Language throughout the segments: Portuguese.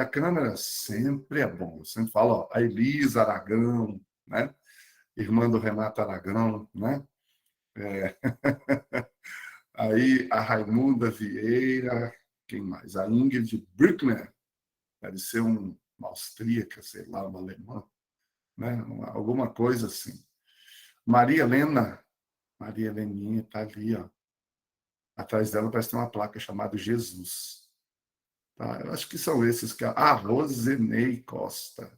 a câmera sempre é bom. Eu sempre falo, ó, a Elisa Aragão, né? Irmã do Renato Aragão, né? É. Aí a Raimunda Vieira, quem mais? A Ingrid Brückner, deve ser uma austríaca, sei lá, uma alemã, né? Alguma coisa assim. Maria Helena, Maria Heleninha está ali, ó. Atrás dela parece ter uma placa chamada Jesus. Tá? Eu acho que são esses que... Ah, Rosenei Costa.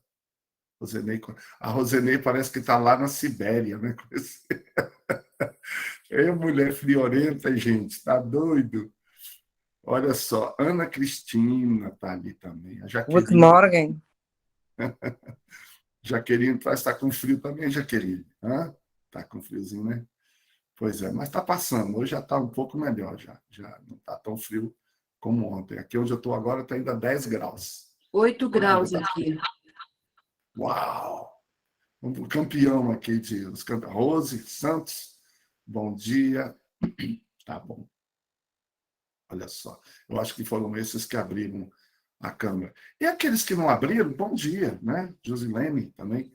A Rosenei parece que está lá na Sibéria, né? É mulher friorenta, gente, tá doido? Olha só, Ana Cristina está ali também. A Guten Jaqueline. Morgen. Jaqueline está com frio também, Jaqueline. Está com friozinho, né? Pois é, mas está passando. Hoje já está um pouco melhor, já não está tão frio como ontem. Aqui onde eu estou agora está ainda 10 graus. 8 graus aqui. Uau! O campeão aqui Rose Santos, bom dia. Tá bom. Olha só, eu acho que foram esses que abriram a câmera. E aqueles que não abriram, bom dia, né? Josilene também.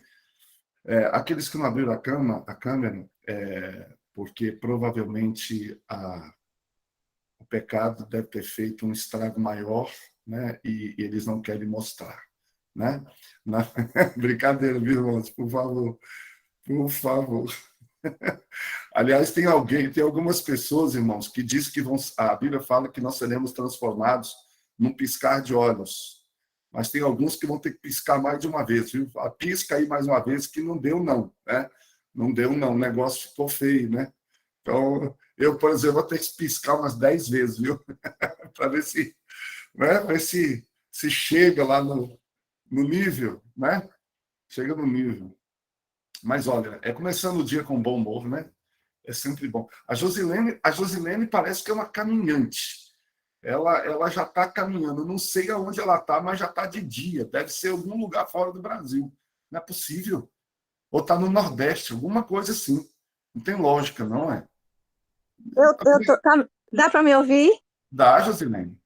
Aqueles que não abriram a câmera, porque provavelmente o pecado deve ter feito um estrago maior, né? E eles não querem mostrar, né? Brincadeira, viu, irmãos? Por favor, por favor. Aliás, tem algumas pessoas, irmãos, que dizem que a Bíblia fala que nós seremos transformados num piscar de olhos. Mas tem alguns que vão ter que piscar mais de uma vez, viu? Pisca aí mais uma vez que não deu, não, né? Não deu, não. O negócio ficou feio, né? Então, eu, por exemplo, vou ter que piscar umas 10 vezes, viu? Para ver se, né? Ver se chega lá no nível, né? Chega no nível. Mas, olha, começando o dia com bom humor, né? É sempre bom. A Josilene parece que é uma caminhante. Ela já está caminhando. Eu não sei aonde ela está, mas já está de dia. Deve ser algum lugar fora do Brasil. Não é possível. Ou está no Nordeste, alguma coisa assim. Não tem lógica, não é? Dá para me ouvir? Dá, Josilene.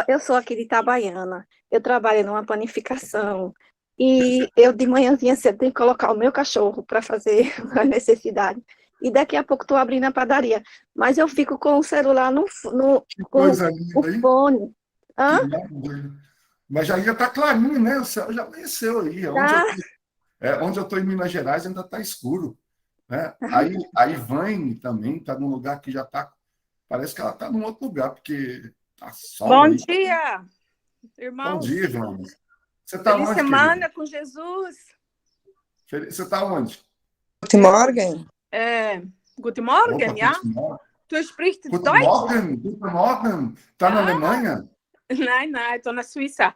Eu sou aqui de Itabaiana. Eu trabalho numa panificação. E eu, de manhãzinha cedo, tenho que colocar o meu cachorro para fazer a necessidade. E daqui a pouco estou abrindo a padaria. Mas eu fico com o celular Que com coisa o linda, hein? fone. Que Hã? maravilha. Mas já ia estar clarinho, né? O céu já amanheceu aí. Tá? Onde eu estou em Minas Gerais ainda está escuro. Né? Aí a Ivane também está num lugar que já está. Parece que ela está num outro lugar, porque tá sol Bom aí. dia, Bom irmãos. dia, Ivane. Você está Feliz onde, querida? semana com Jesus. Você está onde? Guten Morgen. Guten Opa, Morgen, ja? Guten Morgen. Du sprichst Guten Deutsch? Morgen, Guten Morgen. Está na Ah, Alemanha? nein, estou na Suíça.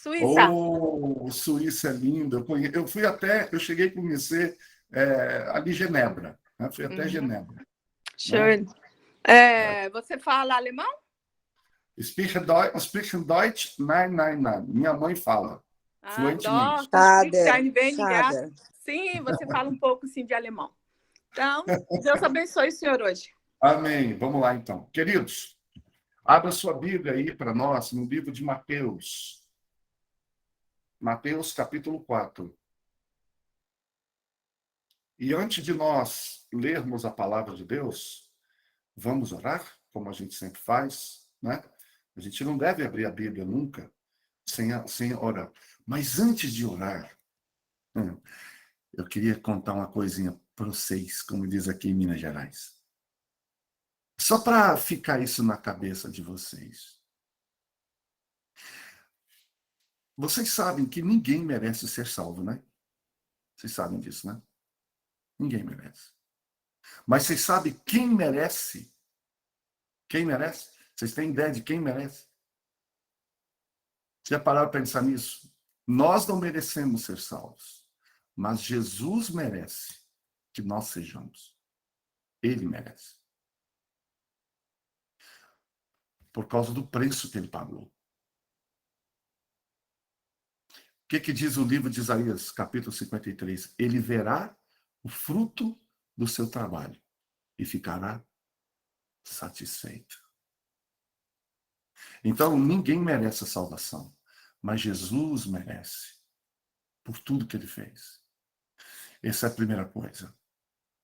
Suíça. Oh, Suíça é linda. Eu cheguei a conhecer ali Genebra. Né? Fui até Genebra. Schön. Você fala alemão? Sprechen Deutsch? Nein, nein, nein. Minha mãe fala fluentemente. Doch, du sprichst ein wenig, ja? Schade. Sim, você fala um pouco, sim, de alemão. Então, Deus abençoe o senhor hoje. Amém. Vamos lá, então. Queridos, abra sua Bíblia aí para nós no livro de Mateus. Mateus, capítulo 4. E antes de nós lermos a palavra de Deus, vamos orar, como a gente sempre faz, né? A gente não deve abrir a Bíblia nunca sem orar. Mas antes de orar, eu queria contar uma coisinha para vocês, como diz aqui em Minas Gerais. Só para ficar isso na cabeça de vocês. Vocês sabem que ninguém merece ser salvo, né? Vocês sabem disso, né? Ninguém merece. Mas vocês sabem quem merece? Quem merece? Vocês têm ideia de quem merece? Já pararam para pensar nisso? Nós não merecemos ser salvos, mas Jesus merece que nós sejamos. Ele merece. Por causa do preço que ele pagou. O que diz o livro de Isaías, capítulo 53? Ele verá o fruto do seu trabalho e ficará satisfeito. Então, ninguém merece a salvação, mas Jesus merece por tudo que ele fez. Essa é a primeira coisa.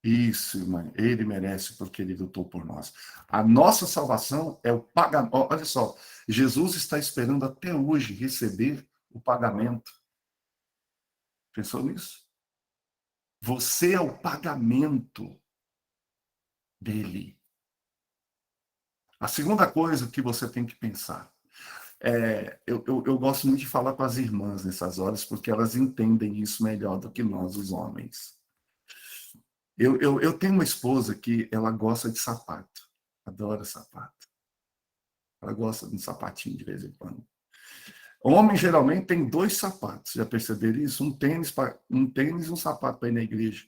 Isso, irmã, ele merece porque ele lutou por nós. A nossa salvação é o pagamento. Olha só, Jesus está esperando até hoje receber o pagamento. Pensou nisso? Você é o pagamento dele. A segunda coisa que você tem que pensar. Eu gosto muito de falar com as irmãs nessas horas, porque elas entendem isso melhor do que nós, os homens. Eu tenho uma esposa que ela gosta de sapato. Adora sapato. Ela gosta de um sapatinho de vez em quando. Homem geralmente tem 2 sapatos. Já perceberam isso? Um tênis e um sapato para ir na igreja.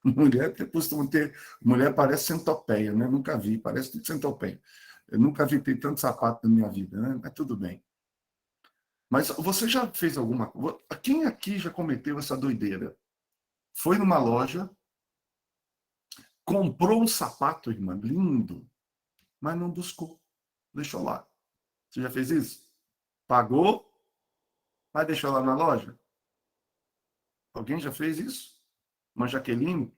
Mulher costuma ter. Mulher parece centopeia, né? Nunca vi, parece tudo centopeia. Eu nunca vi ter tanto sapato na minha vida, né? Mas tudo bem. Mas você já fez alguma coisa? Quem aqui já cometeu essa doideira? Foi numa loja, comprou um sapato, irmã, lindo, mas não buscou. Deixou lá. Você já fez isso? Pagou, mas deixou lá na loja? Alguém já fez isso? Uma Jaqueline?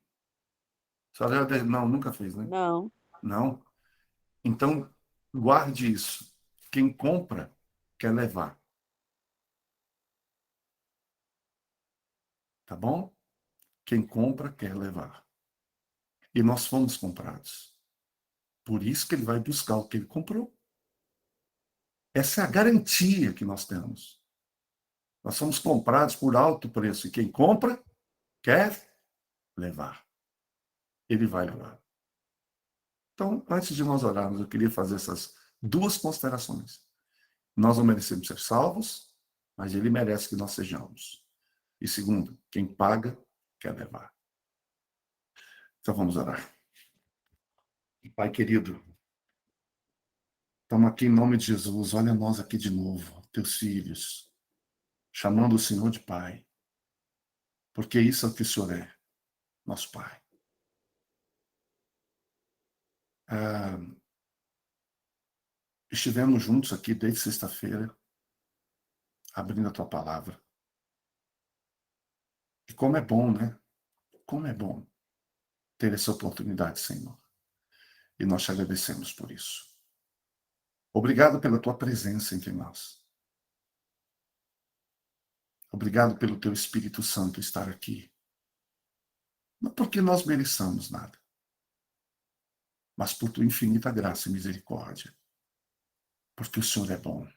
Não, nunca fez, né? Não. Não. Então, guarde isso. Quem compra, quer levar. Tá bom? Quem compra, quer levar. E nós fomos comprados. Por isso que ele vai buscar o que ele comprou. Essa é a garantia que nós temos. Nós somos comprados por alto preço. E quem compra, quer levar. Ele vai levar. Então, antes de nós orarmos, eu queria fazer essas 2 considerações. Nós não merecemos ser salvos, mas ele merece que nós sejamos. E segundo, quem paga, quer levar. Então vamos orar. Pai querido, estamos aqui em nome de Jesus. Olha nós aqui de novo, teus filhos, chamando o Senhor de Pai. Porque isso é o que o Senhor é, nosso Pai. Estivemos juntos aqui desde sexta-feira, abrindo a tua palavra. E como é bom, né? Como é bom ter essa oportunidade, Senhor. E nós te agradecemos por isso. Obrigado pela tua presença entre nós. Obrigado pelo teu Espírito Santo estar aqui. Não porque nós mereçamos nada, mas por tua infinita graça e misericórdia. Porque o Senhor é bom.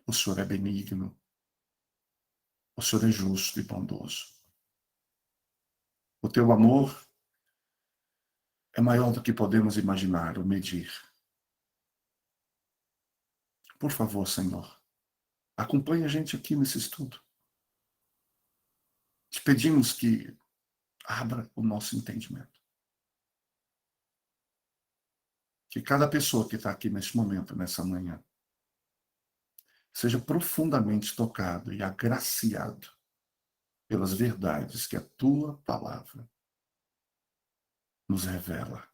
O Senhor é benigno. O Senhor é justo e bondoso. O teu amor é maior do que podemos imaginar ou medir. Por favor, Senhor, acompanhe a gente aqui nesse estudo. Te pedimos que abra o nosso entendimento. Que cada pessoa que está aqui neste momento, nessa manhã, seja profundamente tocado e agraciado pelas verdades que a tua palavra nos revela.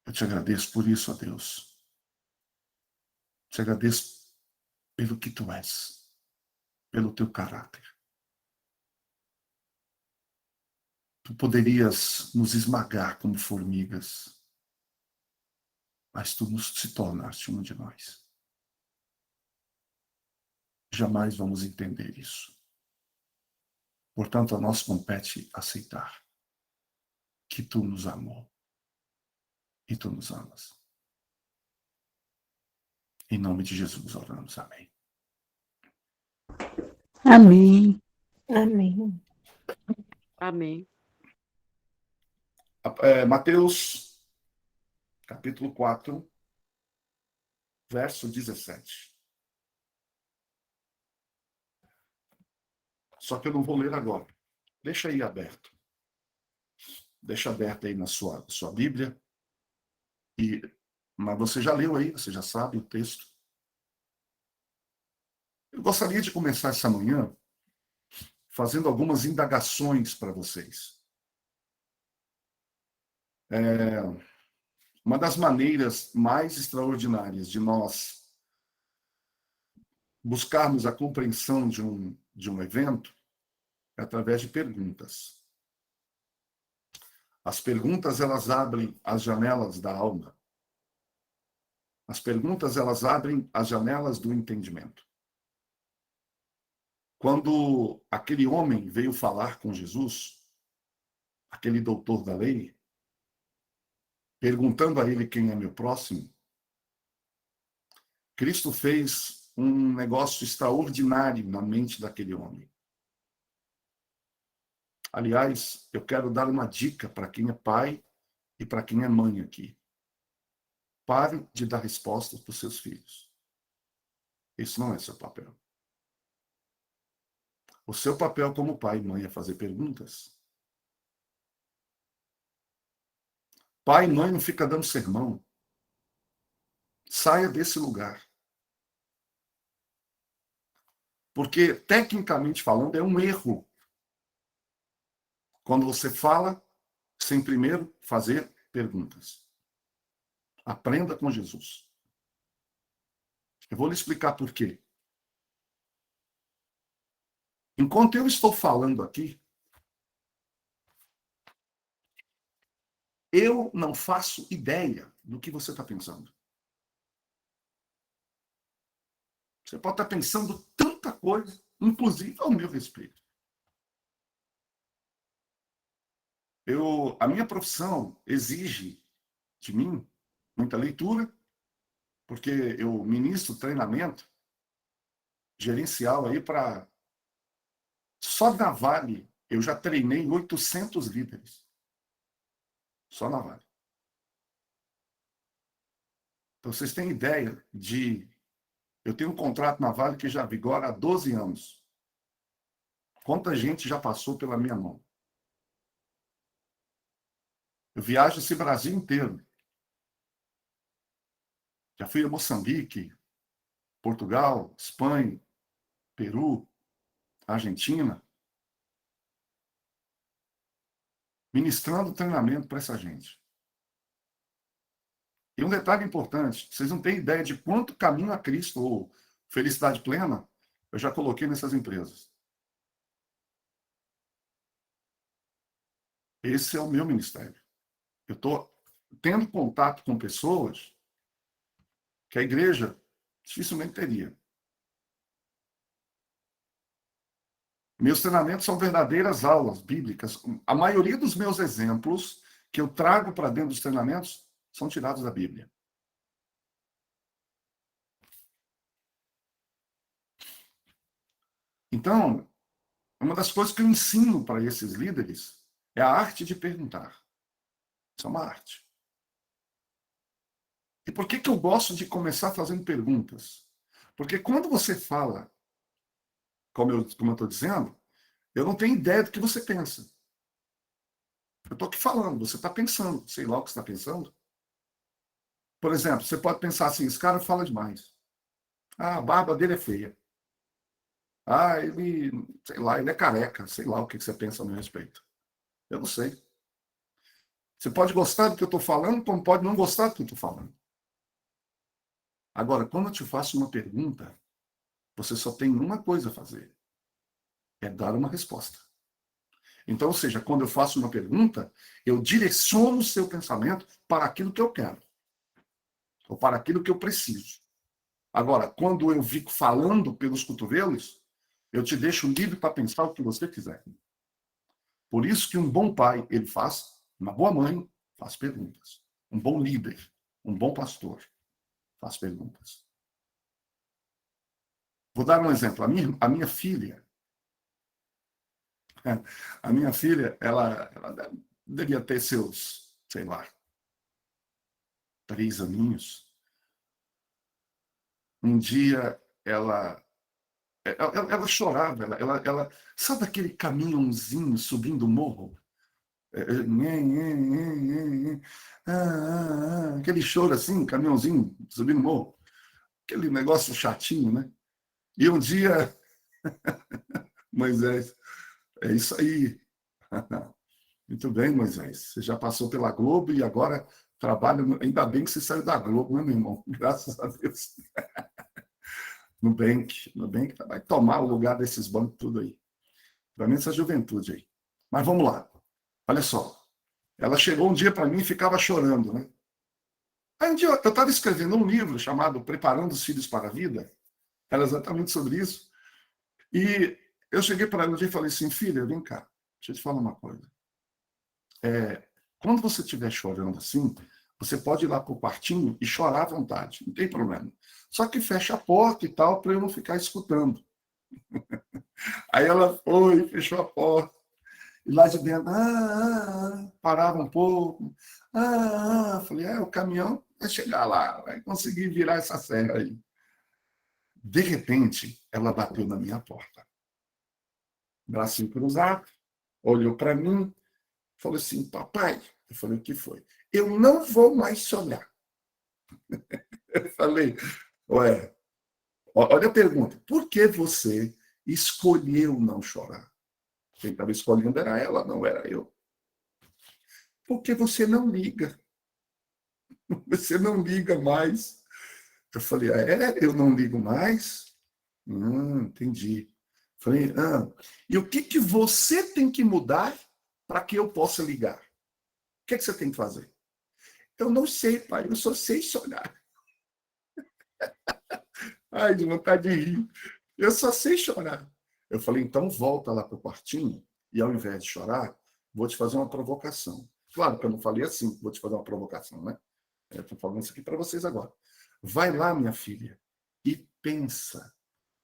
Eu te agradeço por isso, ó Deus. Te agradeço pelo que tu és, pelo teu caráter. Tu poderias nos esmagar como formigas, mas tu se tornaste um de nós. Jamais vamos entender isso. Portanto, a nós compete aceitar que tu nos amou e tu nos amas. Em nome de Jesus oramos. Amém. Amém. Amém. Amém. Mateus, capítulo 4, verso 17. Só que eu não vou ler agora. Deixa aí aberto. Deixa aberto aí na sua Bíblia. Mas você já leu aí, você já sabe o texto. Eu gostaria de começar essa manhã fazendo algumas indagações para vocês. Uma das maneiras mais extraordinárias de nós buscarmos a compreensão de um evento é através de perguntas. As perguntas, elas abrem as janelas da alma. As perguntas, elas abrem as janelas do entendimento. Quando aquele homem veio falar com Jesus, aquele doutor da lei, perguntando a ele quem é meu próximo, Cristo fez um negócio extraordinário na mente daquele homem. Aliás, eu quero dar uma dica para quem é pai e para quem é mãe aqui. Pare de dar respostas para os seus filhos. Esse não é seu papel. O seu papel como pai e mãe é fazer perguntas. Pai e mãe não fica dando sermão. Saia desse lugar. Porque, tecnicamente falando, é um erro quando você fala sem primeiro fazer perguntas. Aprenda com Jesus. Eu vou lhe explicar por quê. Enquanto eu estou falando aqui, eu não faço ideia do que você está pensando. Você pode estar pensando tanta coisa, inclusive ao meu respeito. A minha profissão exige de mim muita leitura, porque eu ministro treinamento gerencial aí para... Só na Vale, eu já treinei 800 líderes. Só na Vale. Então, vocês têm ideia de... Eu tenho um contrato na Vale que já vigora há 12 anos. Quanta gente já passou pela minha mão? Eu viajo esse Brasil inteiro. Já fui a Moçambique, Portugal, Espanha, Peru, Argentina, ministrando treinamento para essa gente. E um detalhe importante, vocês não têm ideia de quanto caminho a Cristo ou felicidade plena eu já coloquei nessas empresas. Esse é o meu ministério. Eu estou tendo contato com pessoas que a igreja dificilmente teria. Meus treinamentos são verdadeiras aulas bíblicas. A maioria dos meus exemplos que eu trago para dentro dos treinamentos são tirados da Bíblia. Então, uma das coisas que eu ensino para esses líderes é a arte de perguntar. Isso é uma arte. E por que eu gosto de começar fazendo perguntas? Porque quando você fala, como eu estou dizendo, eu não tenho ideia do que você pensa. Eu estou aqui falando, você está pensando, sei lá o que você está pensando. Por exemplo, você pode pensar assim, esse cara fala demais. Ah, a barba dele é feia. Ah, ele, sei lá, ele é careca. Sei lá o que você pensa a meu respeito. Eu não sei. Você pode gostar do que eu estou falando, como pode não gostar do que eu estou falando. Agora, quando eu te faço uma pergunta, você só tem uma coisa a fazer. É dar uma resposta. Então, ou seja, quando eu faço uma pergunta, eu direciono o seu pensamento para aquilo que eu quero. Ou para aquilo que eu preciso. Agora, quando eu fico falando pelos cotovelos, eu te deixo livre para pensar o que você quiser. Por isso que um bom pai, ele faz, uma boa mãe, faz perguntas. Um bom líder, um bom pastor, faz perguntas. Vou dar um exemplo. A minha filha, ela devia ter seus, sei lá, 3 aninhos. Um dia ela chorava, ela sabe aquele caminhãozinho subindo o morro? Aquele choro assim, caminhãozinho subindo o morro. Aquele negócio chatinho, né? E um dia, Moisés, é isso aí. Muito bem, Moisés. Você já passou pela Globo e agora Trabalho, ainda bem que você saiu da Globo, né, meu irmão? Graças a Deus. Nubank vai tomar o lugar desses bancos tudo aí. Principalmente essa juventude aí. Mas vamos lá. Olha só. Ela chegou um dia para mim e ficava chorando, né? Aí um dia eu estava escrevendo um livro chamado Preparando os Filhos para a Vida. Era exatamente sobre isso. E eu cheguei para ela um dia e falei assim, filha, vem cá, deixa eu te falar uma coisa. Quando você estiver chorando assim, você pode ir lá para o quartinho e chorar à vontade, não tem problema. Só que fecha a porta e tal, para eu não ficar escutando. Aí ela foi, fechou a porta. E lá de dentro, parava um pouco. Falei, o caminhão vai chegar lá, vai conseguir virar essa serra aí. De repente, ela bateu na minha porta. Bracinho cruzado, olhou para mim, falou assim, papai. Eu falei, o que foi? Eu não vou mais te olhar. Eu falei, ué, olha a pergunta, por que você escolheu não chorar? Quem estava escolhendo era ela, não era eu. Porque você não liga. Você não liga mais. Eu falei, eu não ligo mais? Entendi. Falei, e o que você tem que mudar para que eu possa ligar? O que você tem que fazer? Eu não sei, pai, eu só sei chorar. Ai, de vontade de rir. Eu só sei chorar. Eu falei, então volta lá para o quartinho e ao invés de chorar, vou te fazer uma provocação. Claro que eu não falei assim, vou te fazer uma provocação, né? Eu estou falando isso aqui para vocês agora. Vai lá, minha filha, e pensa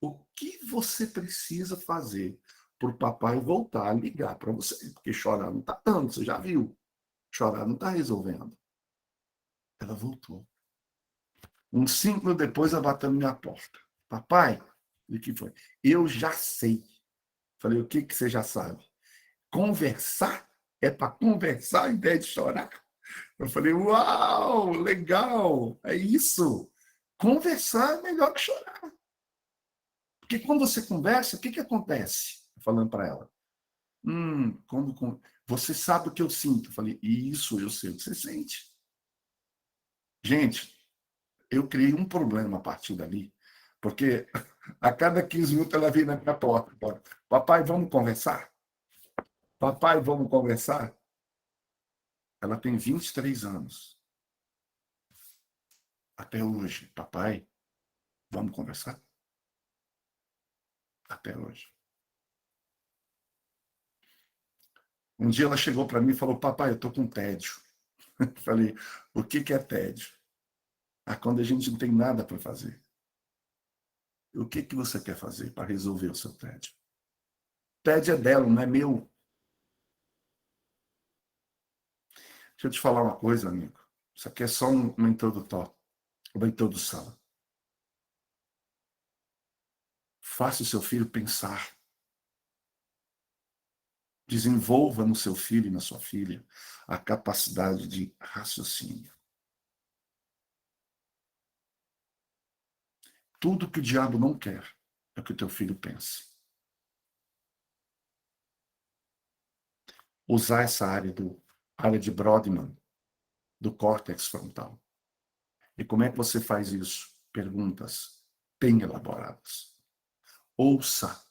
o que você precisa fazer para o papai voltar a ligar para você. Porque chorar não está dando, você já viu. Chorar não está resolvendo. Ela voltou. Uns 5 minutos depois, ela bateu na minha porta. Papai, o que foi? Eu já sei. Falei, o que você já sabe? Conversar é para conversar em vez de chorar. Eu falei, uau, legal, é isso. Conversar é melhor que chorar. Porque quando você conversa, o que acontece? Falando para ela. Você sabe o que eu sinto. Eu falei, isso, eu sei o que você sente. Gente, eu criei um problema a partir dali, porque a cada 15 minutos ela vem na minha porta. Papai, vamos conversar? Papai, vamos conversar? Ela tem 23 anos. Até hoje, papai, vamos conversar? Até hoje. Um dia ela chegou para mim e falou, papai, eu estou com tédio. Eu falei, o que é tédio? Quando a gente não tem nada para fazer. O que você quer fazer para resolver o seu tédio? Tédio é dela, não é meu. Deixa eu te falar uma coisa, amigo. Isso aqui é só uma introdução. Faça o seu filho pensar. Desenvolva no seu filho e na sua filha a capacidade de raciocínio. Tudo que o diabo não quer é que o teu filho pense. Usar essa área de Brodmann, do córtex frontal. E como é que você faz isso? Perguntas bem elaboradas. Ouça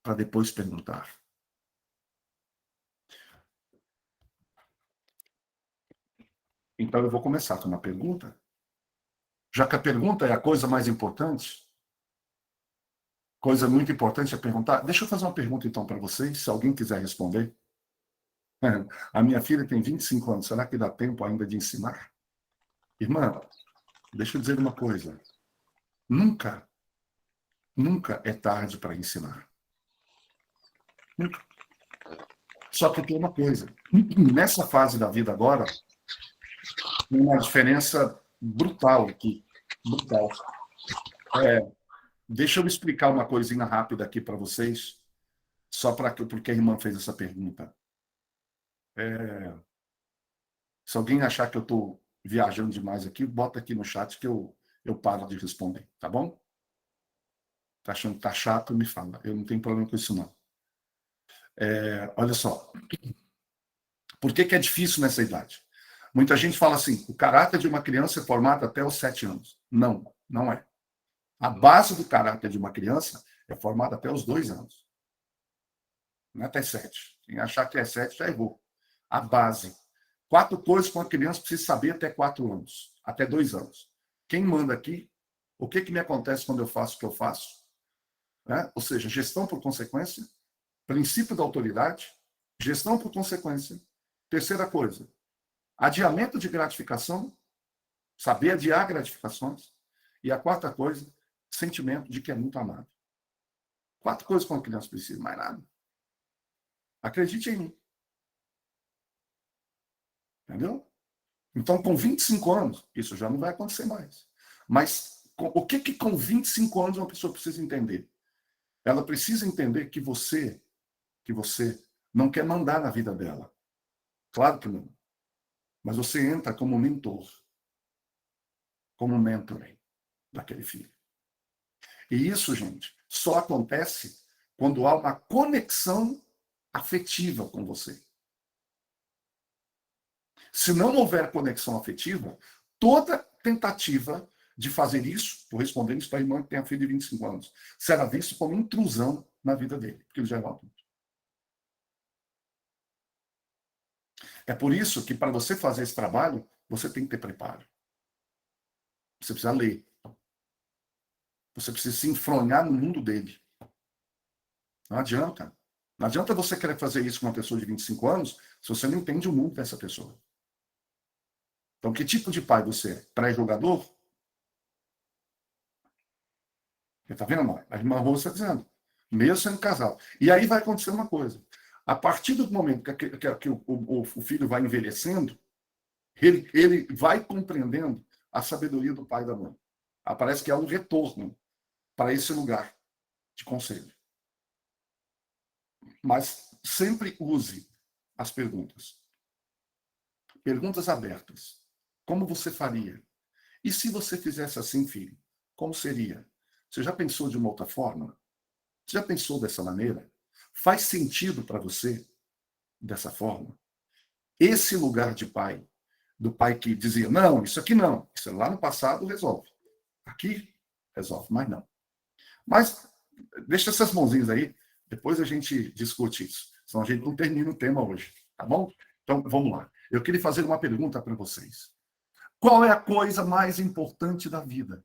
para depois perguntar. Então eu vou começar com uma pergunta. Já que a pergunta é a coisa mais importante, coisa muito importante é perguntar. Deixa eu fazer uma pergunta então para vocês, se alguém quiser responder. A minha filha tem 25 anos, será que dá tempo ainda de ensinar? Irmã, deixa eu dizer uma coisa. Nunca é tarde para ensinar. Nunca. Só que tem uma coisa. Nessa fase da vida agora, tem uma diferença brutal aqui. Brutal. Deixa eu explicar uma coisinha rápida aqui para vocês, só porque a irmã fez essa pergunta. Se alguém achar que eu estou viajando demais aqui, bota aqui no chat que eu paro de responder, tá bom? Tá achando que tá chato, me fala. Eu não tenho problema com isso, não. Olha só. Por que é difícil nessa idade? Muita gente fala assim, o caráter de uma criança é formado até os 7 anos. Não, não é. A base do caráter de uma criança é formada até os 2 anos. Não é até 7. Quem achar que é 7 já errou. A base. 4 coisas que uma criança precisa saber até 4 anos. Até 2 anos. Quem manda aqui? O que me acontece quando eu faço o que eu faço? Né? Ou seja, gestão por consequência, princípio da autoridade, gestão por consequência. Terceira coisa, adiamento de gratificação, saber adiar gratificações. E a quarta coisa, sentimento de que é muito amado. 4 coisas que uma criança precisa, mais nada. Acredite em mim. Entendeu? Então, com 25 anos, isso já não vai acontecer mais. Mas o que com 25 anos uma pessoa precisa entender? Ela precisa entender que você não quer mandar na vida dela. Claro que não. Mas você entra como mentor, como mentoring daquele filho. E isso, gente, só acontece quando há uma conexão afetiva com você. Se não houver conexão afetiva, toda tentativa de fazer isso, estou respondendo isso para a irmã que tem a filha de 25 anos, será visto como intrusão na vida dele, porque ele já é um adulto. É por isso que, para você fazer esse trabalho, você tem que ter preparo. Você precisa ler. Você precisa se enfronhar no mundo dele. Não adianta. Não adianta você querer fazer isso com uma pessoa de 25 anos se você não entende o mundo dessa pessoa. Então, que tipo de pai você é? Pré-jogador? Você está vendo? A irmã Rosa está dizendo. Mesmo sendo casado. E aí vai acontecer uma coisa. A partir do momento que o filho vai envelhecendo, ele vai compreendendo a sabedoria do pai e da mãe. Parece que há um retorno para esse lugar de conselho. Mas sempre use as perguntas. Perguntas abertas. Como você faria? E se você fizesse assim, filho? Como seria? Você já pensou de uma outra forma? Você já pensou dessa maneira? Faz sentido para você dessa forma? Esse lugar de pai, do pai que dizia, não, isso aqui não, isso lá no passado resolve. Aqui resolve, mas não. Mas deixa essas mãozinhas aí, depois a gente discute isso. Senão a gente não termina o tema hoje, tá bom? Então, vamos lá. Eu queria fazer uma pergunta para vocês. Qual é a coisa mais importante da vida?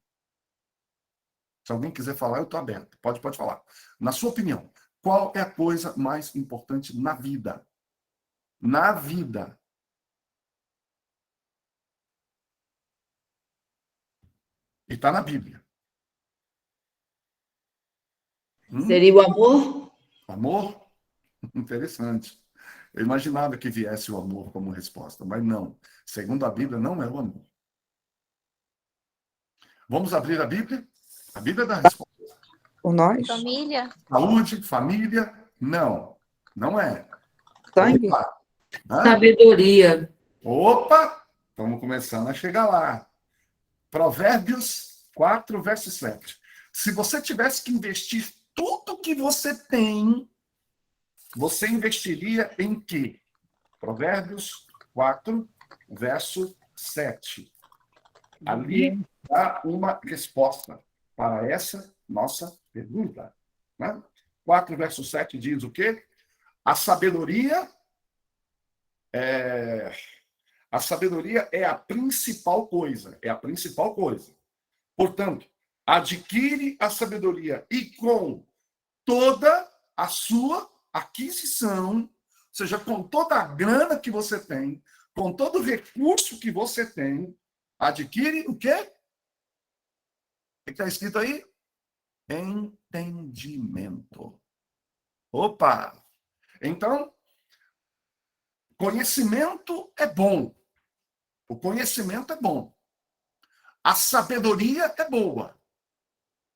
Se alguém quiser falar, eu estou aberto. Pode falar. Na sua opinião, qual é a coisa mais importante na vida? Na vida. E está na Bíblia. Seria o amor? Amor? Interessante. Eu imaginava que viesse o amor como resposta, mas não. Segundo a Bíblia, não é o amor. Vamos abrir a Bíblia? A Bíblia dá a resposta. Por nós? Família. Saúde, família, não. Não é. Sangue? Opa! Hã? Sabedoria. Opa! Estamos começando a chegar lá. Provérbios 4, verso 7. Se você tivesse que investir tudo que você tem, você investiria em quê? Provérbios 4, verso 7. Ali dá uma resposta para essa nossa pergunta. Né? 4, verso 7 diz o quê? A sabedoria é a principal coisa. É a principal coisa. Portanto, adquire a sabedoria e com toda a sua aquisição, ou seja, com toda a grana que você tem, com todo o recurso que você tem, adquire o quê? O que está escrito aí? Entendimento. Opa! Então, conhecimento é bom. O conhecimento é bom. A sabedoria é boa.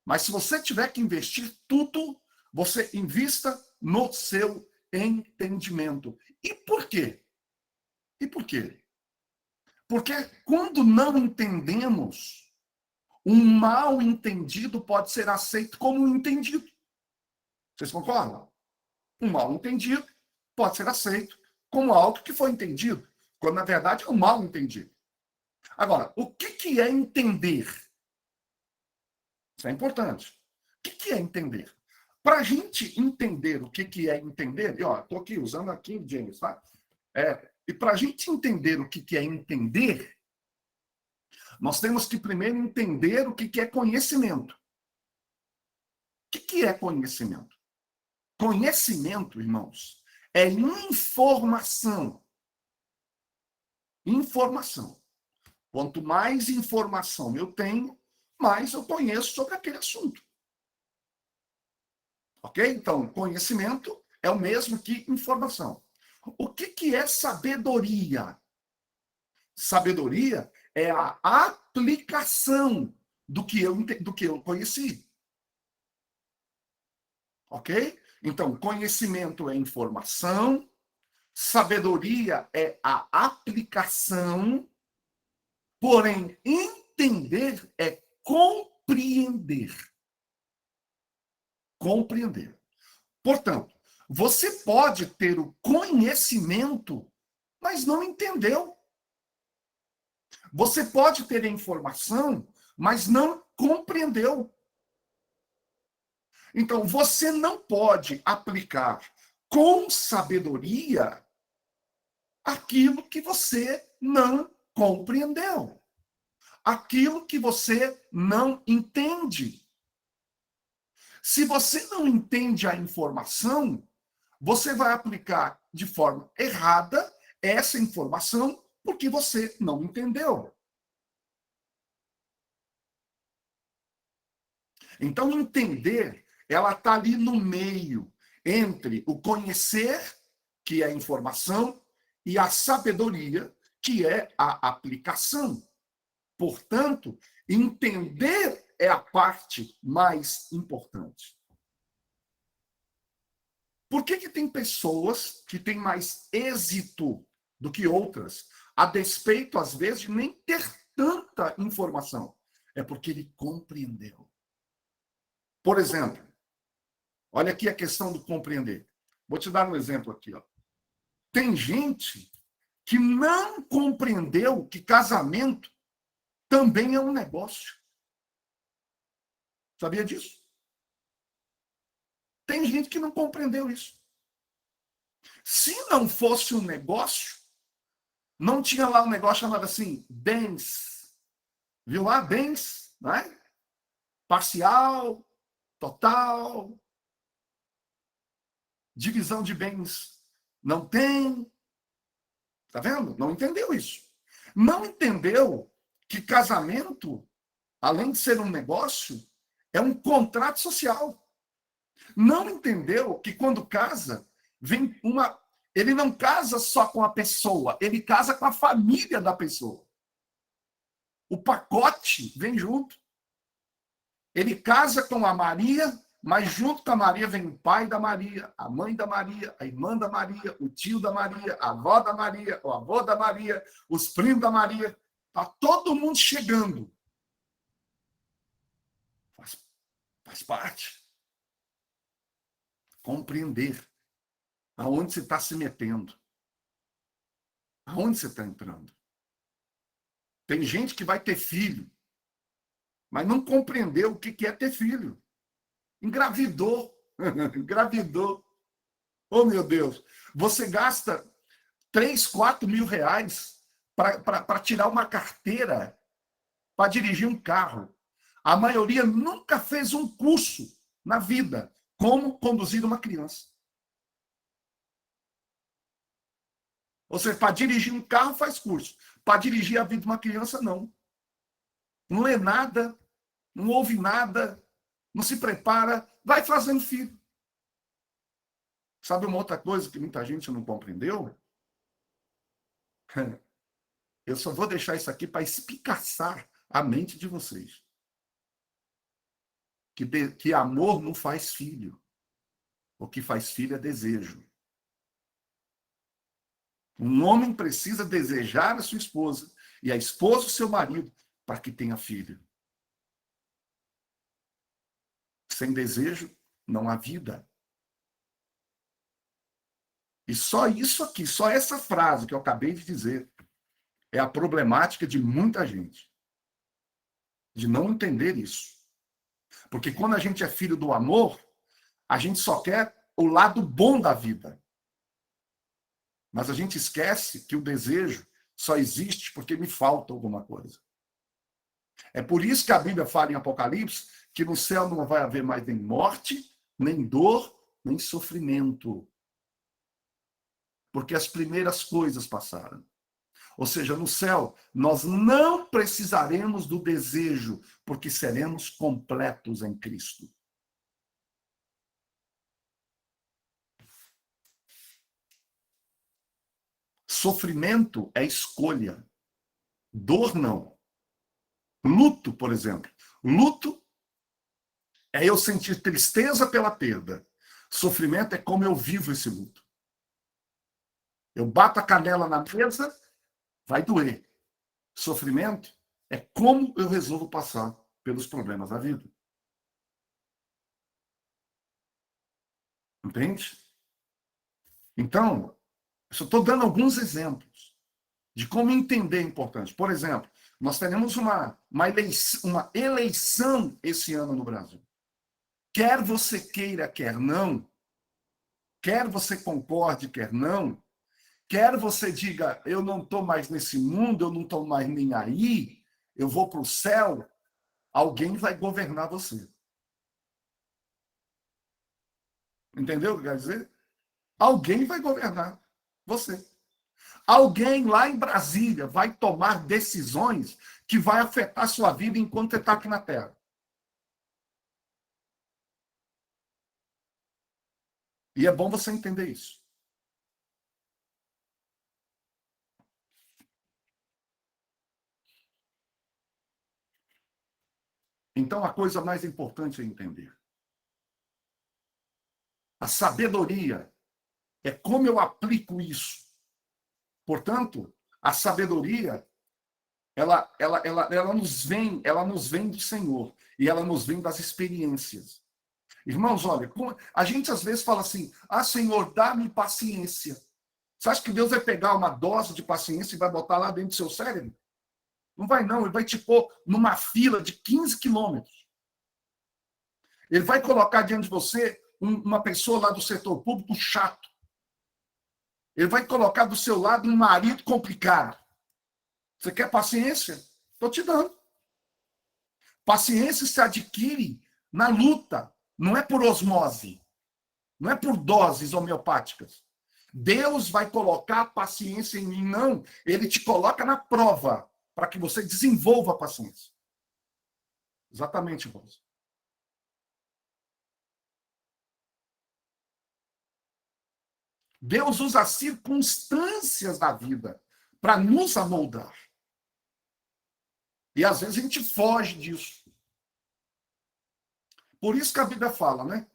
Mas se você tiver que investir tudo, você invista no seu entendimento. E por quê? E por quê? Porque quando não entendemos, um mal entendido pode ser aceito como um entendido. Vocês concordam? Um mal entendido pode ser aceito como algo que foi entendido. quando na verdade eu mal entendi. Agora, o que é entender? Isso é importante. O que é entender? Para a gente entender o que é entender, e ó, estou aqui usando a King James, tá? E para a gente entender o que é entender, nós temos que primeiro entender o que é conhecimento. O que é conhecimento? Conhecimento, irmãos, é informação. Informação. Quanto mais informação eu tenho, mais eu conheço sobre aquele assunto. Ok? Então, conhecimento é o mesmo que informação. O que é sabedoria? Sabedoria é a aplicação do que eu conheci. Ok? Então, conhecimento é informação, sabedoria é a aplicação, porém, entender é compreender. Compreender. Portanto, você pode ter o conhecimento, mas não entendeu. Você pode ter a informação, mas não compreendeu. Então, você não pode aplicar com sabedoria aquilo que você não compreendeu. Aquilo que você não entende. Se você não entende a informação, você vai aplicar de forma errada essa informação porque você não entendeu. Então, entender, ela está ali no meio entre o conhecer, que é a informação, e a sabedoria, que é a aplicação. Portanto, entender é a parte mais importante. Por que tem pessoas que têm mais êxito do que outras, a despeito, às vezes, de nem ter tanta informação? É porque ele compreendeu. Por exemplo, olha aqui a questão do compreender. Vou te dar um exemplo aqui. Ó. Tem gente que não compreendeu que casamento também é um negócio. Sabia disso? Tem gente que não compreendeu isso. Se não fosse um negócio, não tinha lá um negócio chamado assim, bens. Viu lá? Bens, né? Parcial, total, divisão de bens não tem. Tá vendo? Não entendeu isso. Não entendeu que casamento, além de ser um negócio, é um contrato social. Não entendeu que quando casa, vem uma... Ele não casa só com a pessoa, ele casa com a família da pessoa. O pacote vem junto. Ele casa com a Maria, mas junto com a Maria vem o pai da Maria, a mãe da Maria, a irmã da Maria, o tio da Maria, a avó da Maria, o avô da Maria, os primos da Maria. Está todo mundo chegando. Faz parte. Compreender aonde você está se metendo. Aonde você está entrando. Tem gente que vai ter filho, mas não compreendeu o que é ter filho. Engravidou. Engravidou. Oh, meu Deus. Você gasta 3, 4 mil reais para tirar uma carteira para dirigir um carro. A maioria nunca fez um curso na vida como conduzir uma criança. Ou seja, para dirigir um carro faz curso. Para dirigir a vida de uma criança, não. Não lê nada, não ouve nada, não se prepara, vai fazendo filho. Sabe uma outra coisa que muita gente não compreendeu? Eu só vou deixar isso aqui para espicaçar a mente de vocês. Que amor não faz filho. O que faz filho é desejo. Um homem precisa desejar a sua esposa e a esposa o seu marido para que tenha filho. Sem desejo, não há vida. E só isso aqui, só essa frase que eu acabei de dizer, é a problemática de muita gente. De não entender isso. Porque quando a gente é filho do amor, a gente só quer o lado bom da vida. Mas a gente esquece que o desejo só existe porque me falta alguma coisa. É por isso que a Bíblia fala em Apocalipse que no céu não vai haver mais nem morte, nem dor, nem sofrimento. Porque as primeiras coisas passaram. Ou seja, no céu, nós não precisaremos do desejo, porque seremos completos em Cristo. Sofrimento é escolha. Dor, não. Luto, por exemplo. Luto é eu sentir tristeza pela perda. Sofrimento é como eu vivo esse luto. Eu bato a canela na mesa, vai doer. Sofrimento é como eu resolvo passar pelos problemas da vida. Entende? Então, eu só estou dando alguns exemplos de como entender é importante. Por exemplo, nós teremos uma eleição esse ano no Brasil. Quer você queira, quer não, quer você concorde, quer não, quer você diga, eu não estou mais nesse mundo, eu não estou mais nem aí, eu vou para o céu, alguém vai governar você. Entendeu o que quer dizer? Alguém vai governar você. Alguém lá em Brasília vai tomar decisões que vai afetar a sua vida enquanto você está aqui na Terra. E é bom você entender isso. Então, a coisa mais importante é entender. A sabedoria é como eu aplico isso. Portanto, a sabedoria, ela nos vem do Senhor. E ela nos vem das experiências. Irmãos, olha, a gente às vezes fala assim, Senhor, dá-me paciência. Você acha que Deus vai pegar uma dose de paciência e vai botar lá dentro do seu cérebro? Não vai não, ele vai te pôr numa fila de 15 quilômetros. Ele vai colocar diante de você uma pessoa lá do setor público chato. Ele vai colocar do seu lado um marido complicado. Você quer paciência? Estou te dando. Paciência se adquire na luta, não é por osmose, não é por doses homeopáticas. Deus vai colocar paciência em mim, não. Ele te coloca na prova para que você desenvolva a paciência. Exatamente, Rosa. Deus usa as circunstâncias da vida para nos amoldar. E às vezes a gente foge disso. Por isso que a Bíblia fala, né?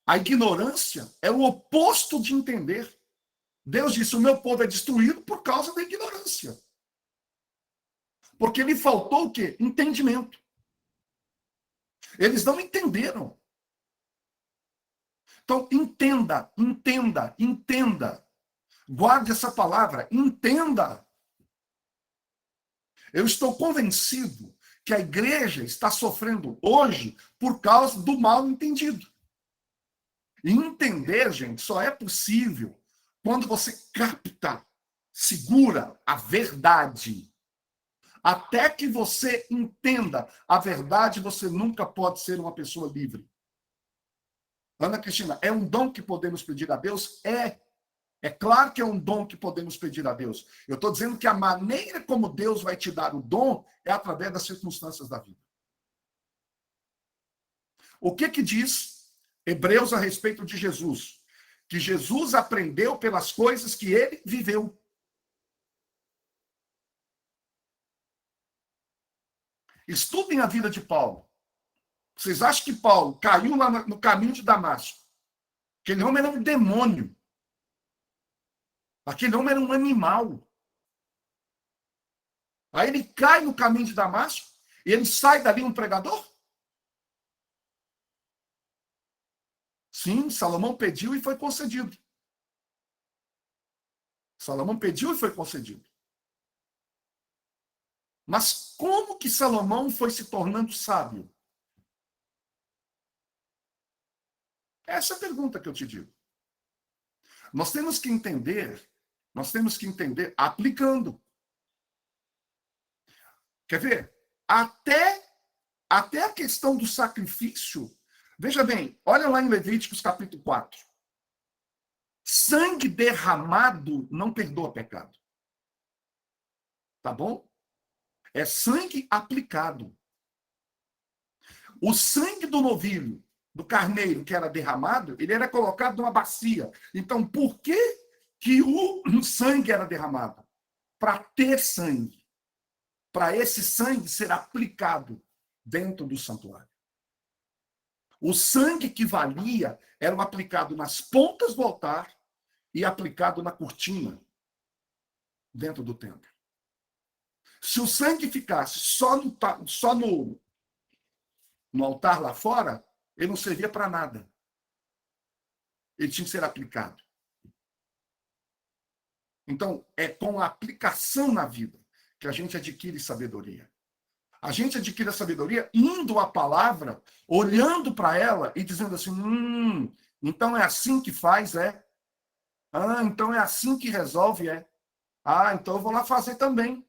A ignorância é o oposto de entender. Deus disse, o meu povo é destruído por causa da ignorância. Porque lhe faltou o quê? Entendimento. Eles não entenderam. Então, entenda, entenda, entenda. Guarde essa palavra, entenda. Eu estou convencido que a igreja está sofrendo hoje por causa do mal entendido. E entender, gente, só é possível quando você capta, segura a verdade. Até que você entenda a verdade, você nunca pode ser uma pessoa livre. Ana Cristina, é um dom que podemos pedir a Deus? É claro que é um dom que podemos pedir a Deus. Eu estou dizendo que a maneira como Deus vai te dar o dom é através das circunstâncias da vida. O que diz Hebreus a respeito de Jesus? Que Jesus aprendeu pelas coisas que ele viveu. Estudem a vida de Paulo. Vocês acham que Paulo caiu lá no caminho de Damasco? Aquele homem era um demônio. Aquele homem era um animal. Aí ele cai no caminho de Damasco e ele sai dali um pregador? Sim, Salomão pediu e foi concedido. Salomão pediu e foi concedido. Mas como que Salomão foi se tornando sábio? Essa é a pergunta que eu te digo. Nós temos que entender aplicando. Quer ver? Até a questão do sacrifício. Veja bem, olha lá em Levíticos capítulo 4. Sangue derramado não perdoa pecado. Tá bom? É sangue aplicado. O sangue do novilho, do carneiro que era derramado, ele era colocado numa bacia. Então, por que o sangue era derramado? Para ter sangue. Para esse sangue ser aplicado dentro do santuário. O sangue que valia era aplicado nas pontas do altar e aplicado na cortina dentro do templo. Se o sangue ficasse só no altar lá fora, ele não servia para nada. Ele tinha que ser aplicado. Então, é com a aplicação na vida que a gente adquire sabedoria. A gente adquire a sabedoria indo à palavra, olhando para ela e dizendo assim, então é assim que faz, é? Ah, então é assim que resolve, é? Ah, então eu vou lá fazer também.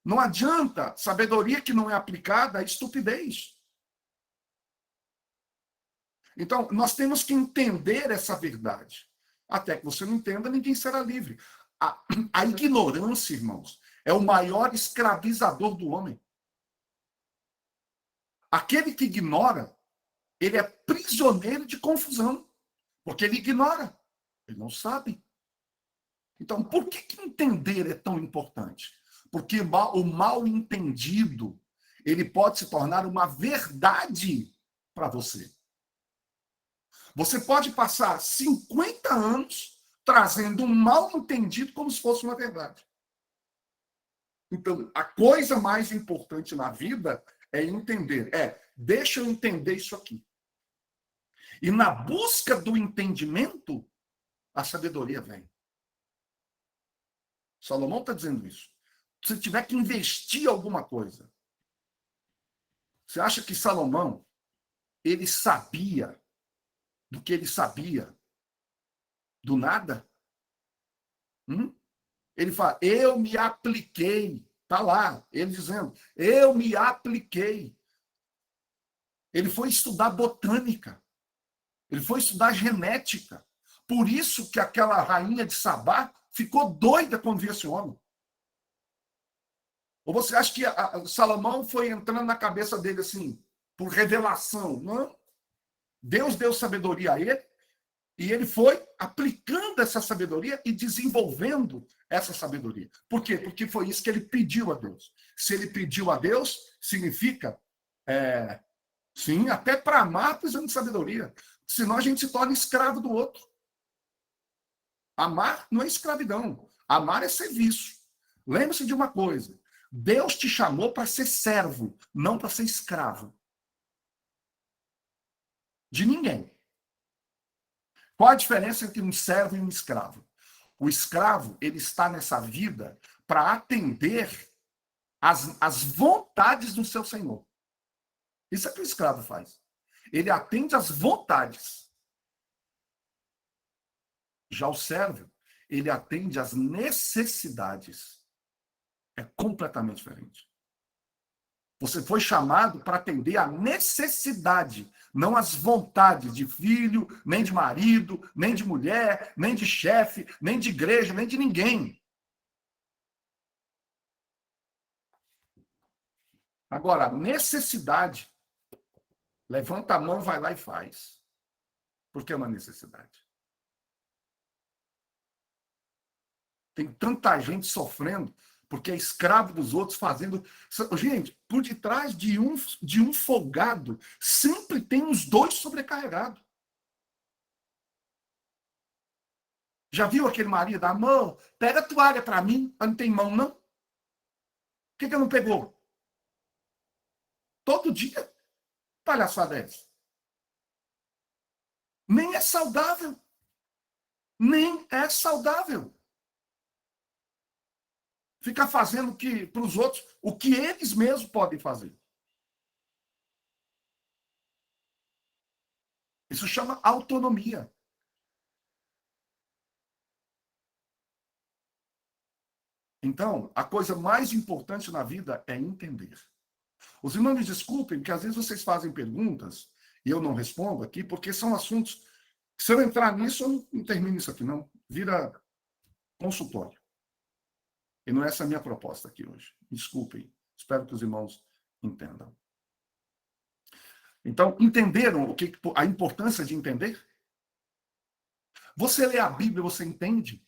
Não adianta, sabedoria que não é aplicada é estupidez. Então, nós temos que entender essa verdade. Até que você não entenda, ninguém será livre. A ignorância, irmãos, é o maior escravizador do homem. Aquele que ignora, ele é prisioneiro de confusão. Porque ele ignora. Ele não sabe. Então, por que entender é tão importante? Porque o mal entendido, ele pode se tornar uma verdade para você. Você pode passar 50 anos trazendo um mal entendido como se fosse uma verdade. Então, a coisa mais importante na vida é entender. Deixa eu entender isso aqui. E na busca do entendimento, a sabedoria vem. Salomão está dizendo isso. Se tiver que investir alguma coisa, você acha que Salomão, ele sabia do que ele sabia do nada? Ele fala, eu me apliquei. Está lá, ele dizendo, eu me apliquei. Ele foi estudar botânica. Ele foi estudar genética. Por isso que aquela rainha de Sabá ficou doida quando viu esse homem. Ou você acha que Salomão foi entrando na cabeça dele assim, por revelação? Não. Deus deu sabedoria a ele, e ele foi aplicando essa sabedoria e desenvolvendo essa sabedoria. Por quê? Porque foi isso que ele pediu a Deus. Se ele pediu a Deus, significa, sim, até para amar precisamos de sabedoria. Senão a gente se torna escravo do outro. Amar não é escravidão. Amar é serviço. Lembre-se de uma coisa. Deus te chamou para ser servo, não para ser escravo. De ninguém. Qual a diferença entre um servo e um escravo? O escravo, ele está nessa vida para atender às vontades do seu senhor. Isso é o que o escravo faz. Ele atende às vontades. Já o servo, ele atende às necessidades. É completamente diferente. Você foi chamado para atender à necessidade, não às vontades de filho, nem de marido, nem de mulher, nem de chefe, nem de igreja, nem de ninguém. Agora, a necessidade, levanta a mão, vai lá e faz. Porque é uma necessidade. Tem tanta gente sofrendo porque é escravo dos outros fazendo... Gente, por detrás de um folgado, sempre tem os dois sobrecarregados. Já viu aquele marido? Amor, pega a toalha para mim. Não tem mão, não? Por que não pegou? Todo dia, palhaçada é essa. Nem é saudável. Nem é saudável. ficar fazendo para os outros o que eles mesmos podem fazer. Isso chama autonomia. Então, a coisa mais importante na vida é entender. Os irmãos me desculpem, que às vezes vocês fazem perguntas e eu não respondo aqui, porque são assuntos. Se eu entrar nisso, eu não termino isso aqui, não. Vira consultório. E não é essa a minha proposta aqui hoje. Desculpem. Espero que os irmãos entendam. Então, entenderam a importância de entender? Você lê a Bíblia, você entende?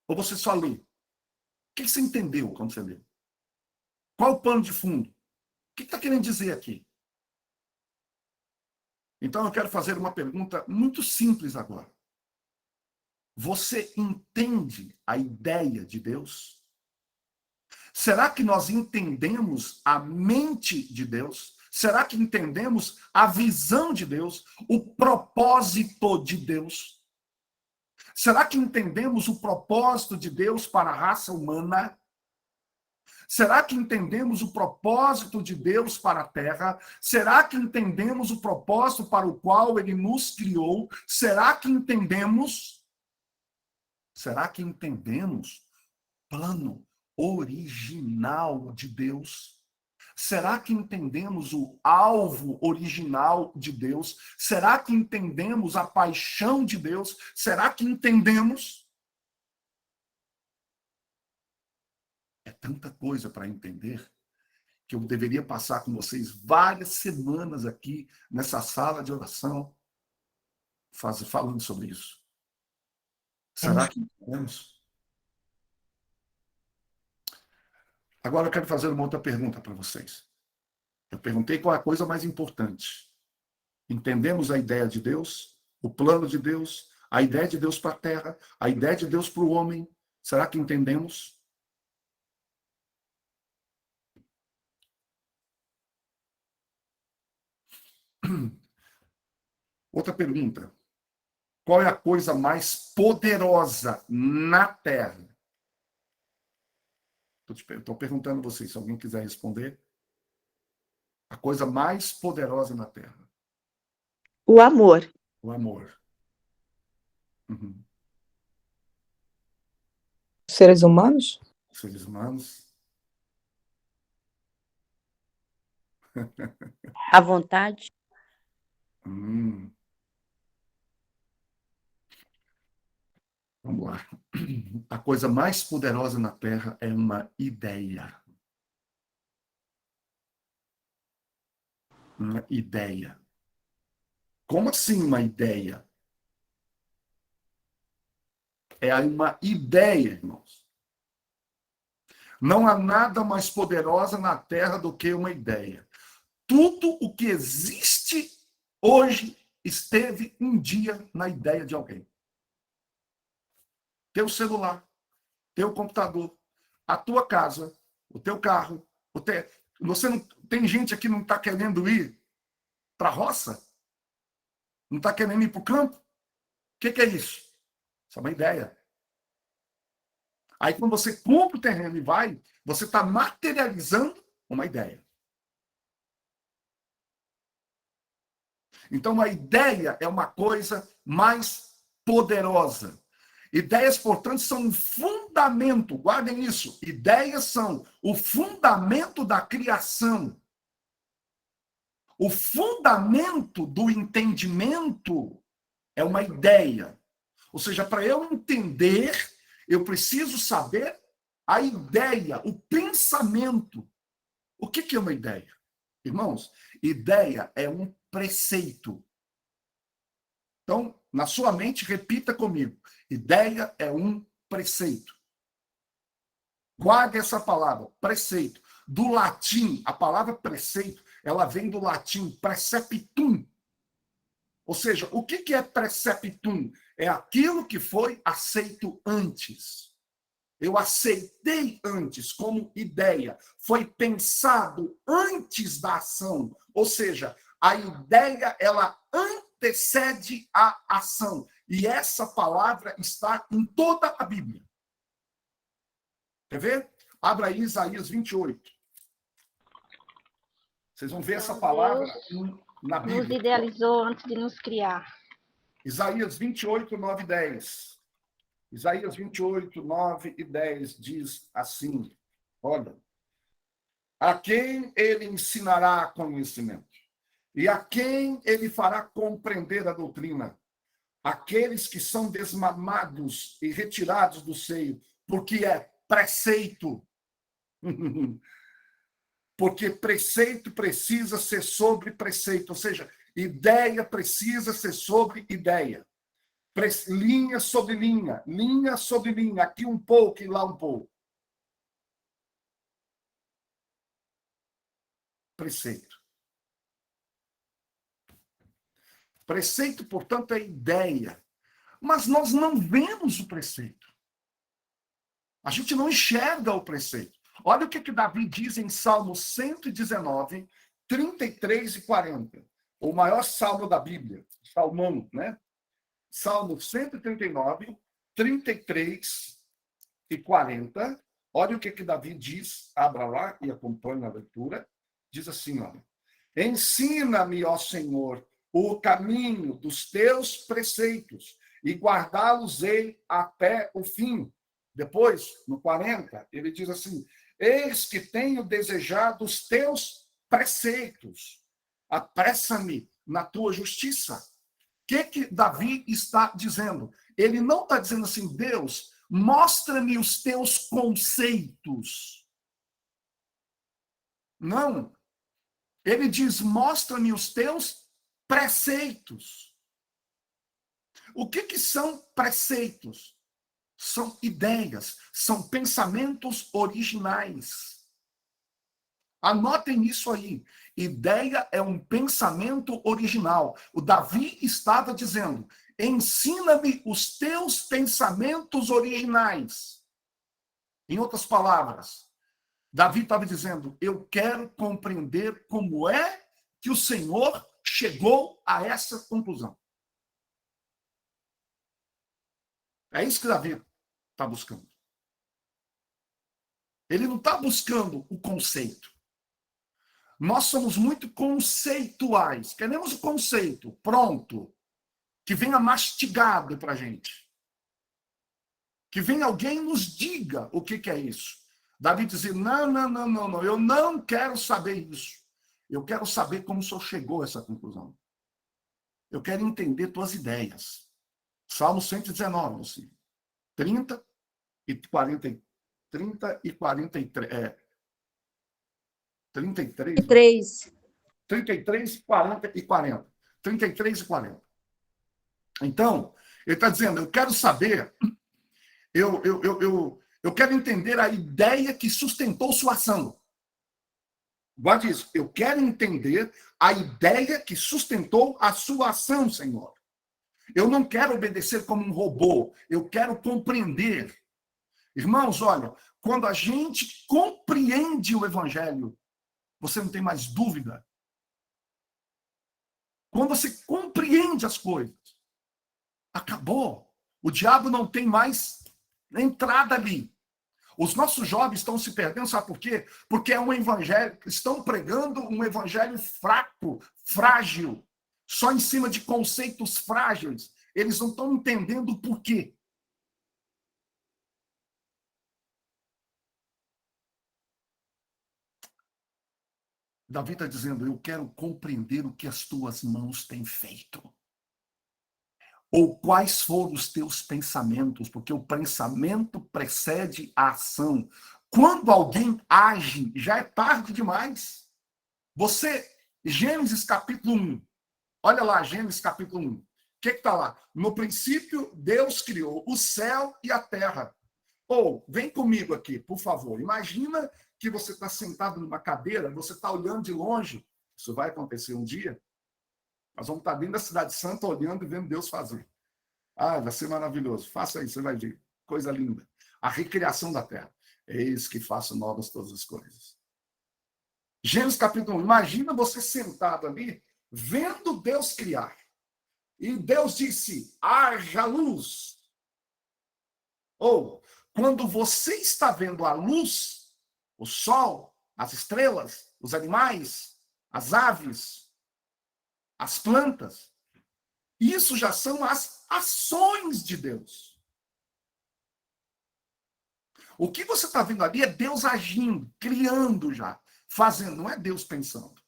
Ou você só lê? O que você entendeu quando você lê? Qual o pano de fundo? O que está querendo dizer aqui? Então, eu quero fazer uma pergunta muito simples agora. Você entende a ideia de Deus? Será que nós entendemos a mente de Deus? Será que entendemos a visão de Deus? O propósito de Deus? Será que entendemos o propósito de Deus para a raça humana? Será que entendemos o propósito de Deus para a Terra? Será que entendemos o propósito para o qual Ele nos criou? Será que entendemos? Será que entendemos o plano original de Deus? Será que entendemos o alvo original de Deus? Será que entendemos a paixão de Deus? Será que entendemos? É tanta coisa para entender que eu deveria passar com vocês várias semanas aqui nessa sala de oração falando sobre isso. Será que entendemos? Agora eu quero fazer uma outra pergunta para vocês. Eu perguntei qual é a coisa mais importante. Entendemos a ideia de Deus, o plano de Deus, a ideia de Deus para a terra, a ideia de Deus para o homem. Será que entendemos? Outra pergunta. Qual é a coisa mais poderosa na terra? Estou perguntando a vocês, se alguém quiser responder. A coisa mais poderosa na terra. O amor. O amor. Uhum. Seres humanos? Seres humanos. À vontade. Vamos lá. A coisa mais poderosa na Terra é uma ideia. Uma ideia. Como assim uma ideia? É uma ideia, irmãos. Não há nada mais poderosa na Terra do que uma ideia. Tudo o que existe hoje esteve um dia na ideia de alguém. Teu celular, teu computador, a tua casa, o teu carro. Você não tem gente aqui que não está querendo ir para a roça? Não está querendo ir para o campo? O que é isso? Isso é uma ideia. Aí, quando você compra o terreno e vai, você está materializando uma ideia. Então, a ideia é uma coisa mais poderosa. Ideias, portanto, são um fundamento. Guardem isso. Ideias são o fundamento da criação. O fundamento do entendimento é uma ideia. Ou seja, para eu entender, eu preciso saber a ideia, o pensamento. O que é uma ideia? Irmãos, ideia é um preceito. Então, na sua mente, repita comigo. Ideia é um preceito. Guarde essa palavra, preceito. Do latim, a palavra preceito, ela vem do latim preceptum. Ou seja, o que é preceptum? É aquilo que foi aceito antes. Eu aceitei antes como ideia. Foi pensado antes da ação. Ou seja, a ideia, ela antecede a ação. E essa palavra está em toda a Bíblia. Quer ver? Abra aí Isaías 28. Vocês vão ver essa palavra na Nos Bíblia. idealizou antes de nos criar. Isaías 28, 9 e 10. Isaías 28, 9 e 10 diz assim, olha, a quem ele ensinará conhecimento, e a quem ele fará compreender a doutrina, aqueles que são desmamados e retirados do seio, porque é preceito. Porque preceito precisa ser sobre preceito, ou seja, ideia precisa ser sobre ideia. Linha sobre linha, linha sobre linha, aqui um pouco e lá um pouco. Preceito. Preceito, portanto, é ideia. Mas nós não vemos o preceito. A gente não enxerga o preceito. Olha o que Davi diz em Salmo 119, 33 e 40. O maior salmo da Bíblia. Salmão, né? Salmo 139, 33 e 40. Olha o que Davi diz. Abra lá e acompanhe a leitura. Diz assim, olha. Ensina-me, ó Senhor, o caminho dos teus preceitos e guardá-los-ei até o fim. Depois, no 40, ele diz assim, eis que tenho desejado os teus preceitos. Apressa-me na tua justiça. O que Davi está dizendo? Ele não está dizendo assim, Deus, mostra-me os teus conceitos. Não. Ele diz, mostra-me os teus preceitos. O que são preceitos? São ideias, são pensamentos originais. Anotem isso aí. Ideia é um pensamento original. O Davi estava dizendo, ensina-me os teus pensamentos originais. Em outras palavras, Davi estava dizendo, eu quero compreender como é que o Senhor chegou a essa conclusão. É isso que Davi está buscando. Ele não está buscando o conceito. Nós somos muito conceituais. Queremos o conceito pronto, que venha mastigado para a gente. Que venha alguém e nos diga o que é isso. Davi dizia, não, eu não quero saber isso. Eu quero saber como o senhor chegou a essa conclusão. Eu quero entender tuas ideias. Salmo 119, assim. 30 e 43. 33. 3. 33, 40 e 40. 33 e 40. Então, ele está dizendo, eu quero saber, eu quero entender a ideia que sustentou sua ação. Guarde isso, eu quero entender a ideia que sustentou a sua ação, Senhor. Eu não quero obedecer como um robô, eu quero compreender. Irmãos, olha, quando a gente compreende o Evangelho, você não tem mais dúvida. Quando você compreende as coisas, acabou. O diabo não tem mais entrada ali. Os nossos jovens estão se perdendo, sabe por quê? Porque é um evangelho, estão pregando um evangelho fraco, frágil, só em cima de conceitos frágeis. Eles não estão entendendo o porquê. Davi está dizendo, eu quero compreender o que as tuas mãos têm feito. Ou quais foram os teus pensamentos, porque o pensamento precede a ação. Quando alguém age, já é tarde demais. Gênesis capítulo 1, olha lá, Gênesis capítulo 1. O que está lá? No princípio, Deus criou o céu e a terra. Vem comigo aqui, por favor. Imagina que você está sentado numa cadeira, você está olhando de longe. Isso vai acontecer um dia. Nós vamos estar dentro da Cidade Santa, olhando e vendo Deus fazer. Vai ser maravilhoso. Faça isso, você vai ver. Coisa linda. A recriação da terra. Eis que faço novas todas as coisas. Gênesis capítulo 1. Imagina você sentado ali, vendo Deus criar. E Deus disse, haja luz. quando você está vendo a luz, o sol, as estrelas, os animais, as aves, as plantas, isso já são as ações de Deus. O que você está vendo ali é Deus agindo, criando já, fazendo, não é Deus pensando.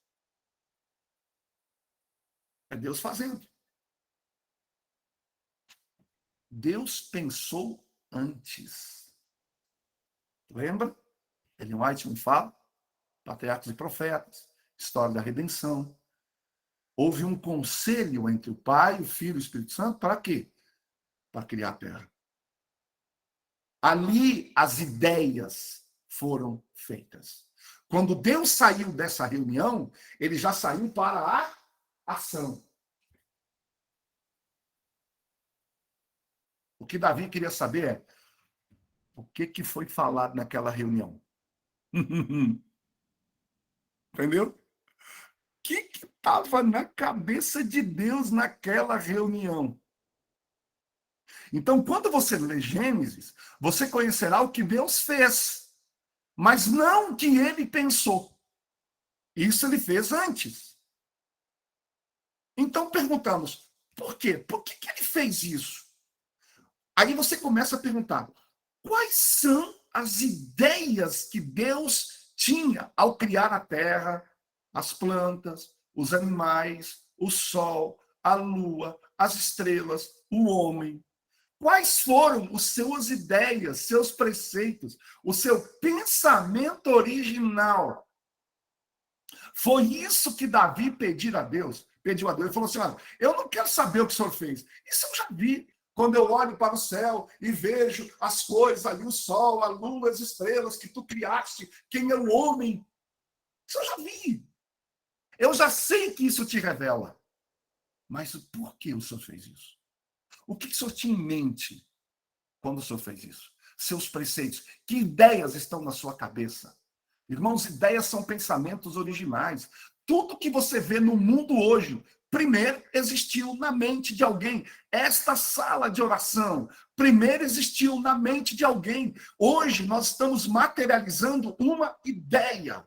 É Deus fazendo. Deus pensou antes. Lembra? Ellen White me fala, Patriarcas e Profetas, história da redenção. Houve um conselho entre o Pai, o Filho e o Espírito Santo, para quê? Para criar a Terra. Ali as ideias foram feitas. Quando Deus saiu dessa reunião, ele já saiu para a ação. O que Davi queria saber é o que foi falado naquela reunião. Entendeu? O que estava na cabeça de Deus naquela reunião? Então, quando você lê Gênesis, você conhecerá o que Deus fez, mas não o que ele pensou. Isso ele fez antes. Então, perguntamos, por quê? Por que ele fez isso? Aí você começa a perguntar, quais são as ideias que Deus tinha ao criar a terra, as plantas, os animais, o sol, a lua, as estrelas, o homem? Quais foram as suas ideias, seus preceitos, o seu pensamento original? Foi isso que Davi pediu a Deus. Ele falou assim, olha, eu não quero saber o que o senhor fez. Isso eu já vi. Quando eu olho para o céu e vejo as cores ali, o sol, a lua, as estrelas que tu criaste, quem é o homem. Isso eu já vi. Eu já sei que isso te revela. Mas por que o senhor fez isso? O que o senhor tinha em mente quando o senhor fez isso? Seus preceitos. Que ideias estão na sua cabeça? Irmãos, ideias são pensamentos originais. Tudo que você vê no mundo hoje, primeiro existiu na mente de alguém. Esta sala de oração, primeiro existiu na mente de alguém. Hoje nós estamos materializando uma ideia.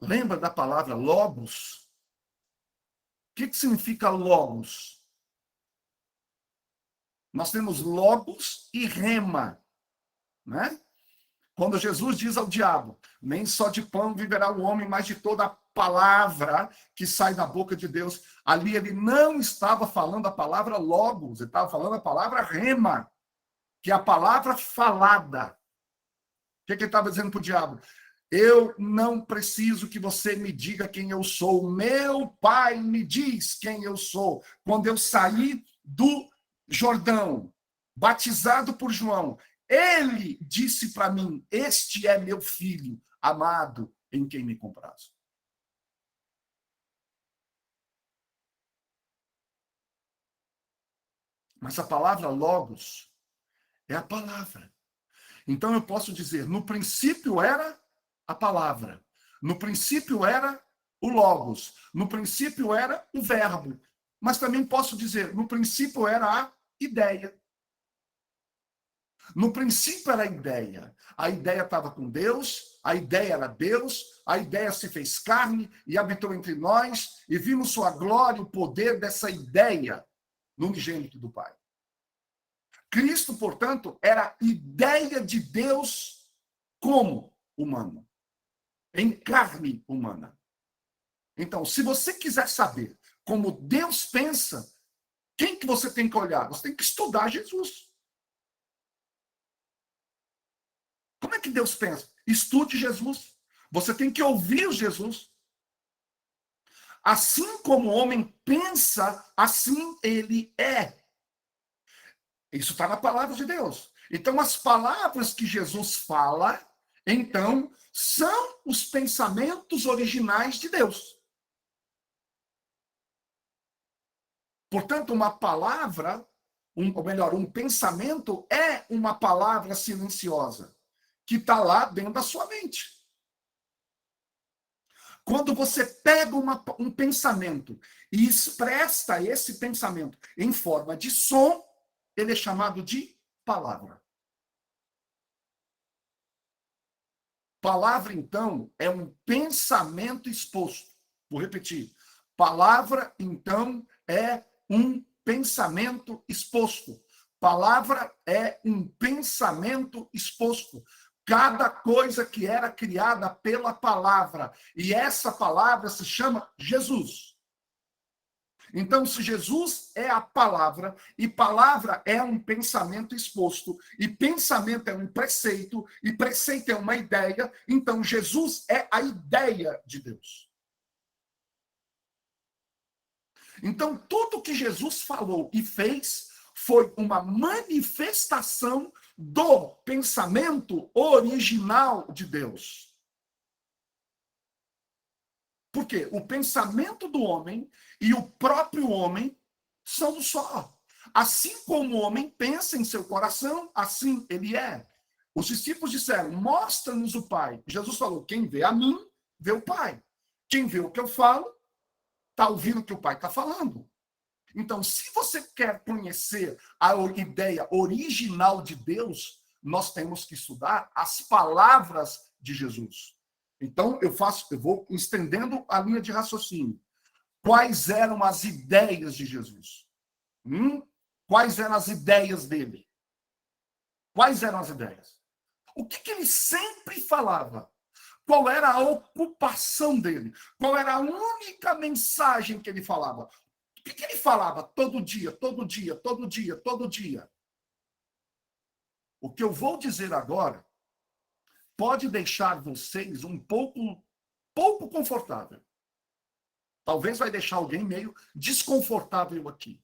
Lembra da palavra logos? O que significa logos? Nós temos logos e rema, né? Quando Jesus diz ao diabo, nem só de pão viverá o homem, mas de toda a palavra que sai da boca de Deus. Ali ele não estava falando a palavra logos, ele estava falando a palavra rema, que é a palavra falada. O que ele estava dizendo para o diabo? Eu não preciso que você me diga quem eu sou. Meu Pai me diz quem eu sou. Quando eu saí do Jordão, batizado por João, ele disse para mim, este é meu filho amado, em quem me comprazo. Mas a palavra logos é a palavra. Então eu posso dizer, no princípio era a palavra. No princípio era o logos. No princípio era o verbo. Mas também posso dizer, no princípio era a ideia. No princípio era a ideia. A ideia estava com Deus, a ideia era Deus, a ideia se fez carne e habitou entre nós, e vimos sua glória, o poder dessa ideia no unigênito do Pai. Cristo, portanto, era a ideia de Deus como humano, em carne humana. Então, se você quiser saber como Deus pensa, quem que você tem que olhar? Você tem que estudar Jesus. Como é que Deus pensa? Estude Jesus. Você tem que ouvir Jesus. Assim como o homem pensa, assim ele é. Isso está na palavra de Deus. Então, as palavras que Jesus fala, então, são os pensamentos originais de Deus. Portanto, uma palavra, ou melhor, um pensamento é uma palavra silenciosa que está lá dentro da sua mente. Quando você pega um pensamento e expressa esse pensamento em forma de som, ele é chamado de palavra. Palavra, então, é um pensamento exposto. Vou repetir. Palavra, então, é um pensamento exposto. Palavra é um pensamento exposto. Cada coisa que era criada pela palavra. E essa palavra se chama Jesus. Então, se Jesus é a palavra, e palavra é um pensamento exposto, e pensamento é um preceito, e preceito é uma ideia, então Jesus é a ideia de Deus. Então, tudo que Jesus falou e fez foi uma manifestação do pensamento original de Deus. Porque o pensamento do homem e o próprio homem são um só. Assim como o homem pensa em seu coração, assim ele é. Os discípulos disseram, mostra-nos o Pai. Jesus falou, quem vê a mim, vê o Pai. Quem vê o que eu falo, está ouvindo o que o Pai está falando. Então, se você quer conhecer a ideia original de Deus, nós temos que estudar as palavras de Jesus. Então, eu vou estendendo a linha de raciocínio. Quais eram as ideias de Jesus? Quais eram as ideias dele? Quais eram as ideias? O que ele sempre falava? Qual era a ocupação dele? Qual era a única mensagem que ele falava? O que ele falava todo dia, todo dia, todo dia, todo dia? O que eu vou dizer agora pode deixar vocês um pouco confortável. Talvez vai deixar alguém meio desconfortável aqui.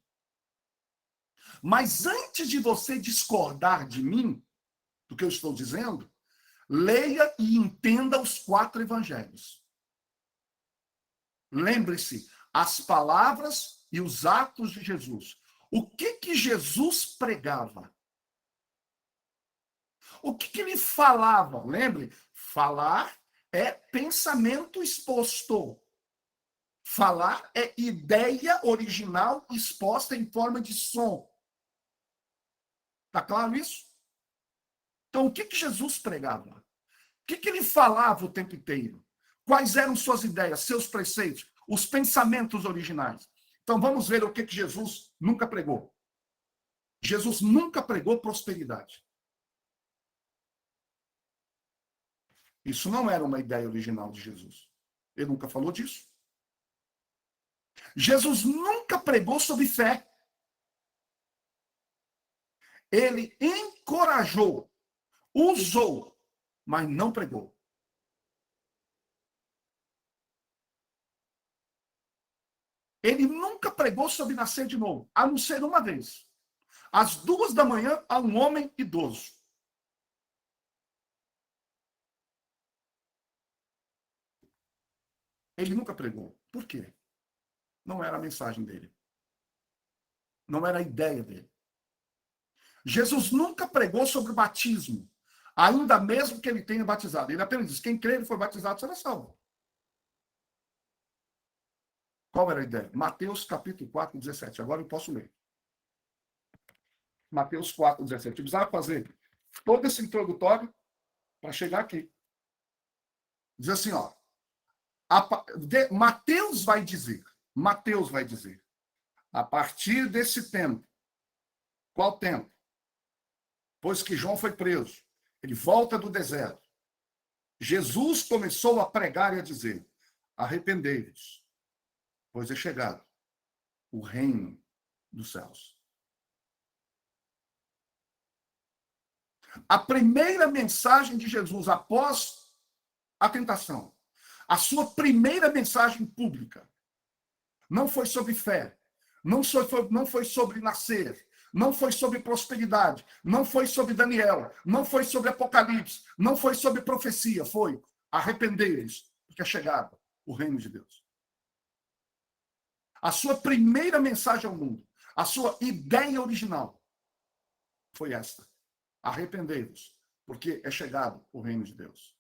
Mas antes de você discordar de mim, do que eu estou dizendo, leia e entenda os 4 evangelhos. Lembre-se, as palavras e os atos de Jesus. O que Jesus pregava? O que ele falava? Lembre, falar é pensamento exposto. Falar é ideia original exposta em forma de som. Está claro isso? Então, o que Jesus pregava? O que ele falava o tempo inteiro? Quais eram suas ideias, seus preceitos, os pensamentos originais? Então, vamos ver o que Jesus nunca pregou. Jesus nunca pregou prosperidade. Isso não era uma ideia original de Jesus. Ele nunca falou disso. Jesus nunca pregou sobre fé. Ele encorajou, usou, mas não pregou. Ele nunca pregou sobre nascer de novo, a não ser uma vez. Às 2 da manhã, a um homem idoso. Ele nunca pregou. Por quê? Não era a mensagem dele. Não era a ideia dele. Jesus nunca pregou sobre o batismo, ainda mesmo que ele tenha batizado. Ele apenas diz, quem crê e for batizado será salvo. Qual era a ideia? Mateus capítulo 4, 17. Agora eu posso ler. Mateus 4, 17. Eu precisava fazer todo esse introdutório para chegar aqui. Diz assim, ó. Mateus vai dizer, a partir desse tempo, qual tempo? Pois que João foi preso, ele volta do deserto. Jesus começou a pregar e a dizer, arrependei-vos, pois é chegado o reino dos céus. A primeira mensagem de Jesus após a tentação, a sua primeira mensagem pública, não foi sobre fé, não foi sobre nascer, não foi sobre prosperidade, não foi sobre Daniel, não foi sobre Apocalipse, não foi sobre profecia, foi arrependei-vos, porque é chegado o reino de Deus. A sua primeira mensagem ao mundo, a sua ideia original foi esta: arrependei-vos, porque é chegado o reino de Deus.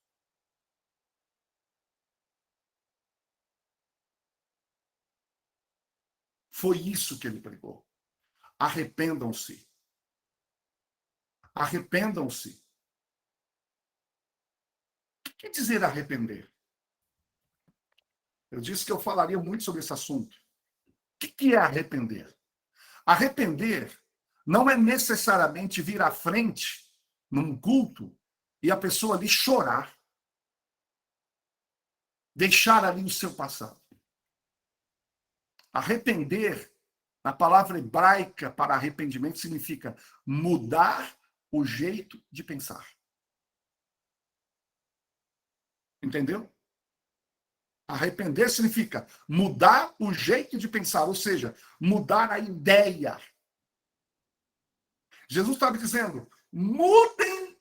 Foi isso que ele pregou. Arrependam-se. Arrependam-se. O que quer dizer arrepender? Eu disse que eu falaria muito sobre esse assunto. O que é arrepender? Arrepender não é necessariamente vir à frente num culto e a pessoa ali chorar. Deixar ali o seu passado. Arrepender, na palavra hebraica para arrependimento, significa mudar o jeito de pensar. Entendeu? Arrepender significa mudar o jeito de pensar, ou seja, mudar a ideia. Jesus estava dizendo, mudem,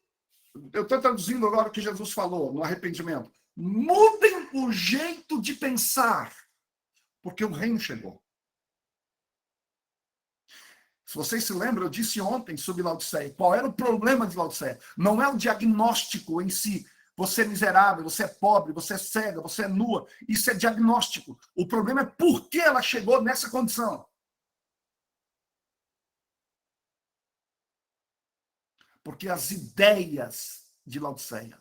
eu estou traduzindo agora o que Jesus falou no arrependimento, mudem o jeito de pensar, porque o reino chegou. Se vocês se lembram, eu disse ontem sobre Laodiceia, qual era o problema de Laodiceia? Não é o diagnóstico em si, você é miserável, você é pobre, você é cega, você é nua. Isso é diagnóstico. O problema é por que ela chegou nessa condição. Porque as ideias de Laodiceia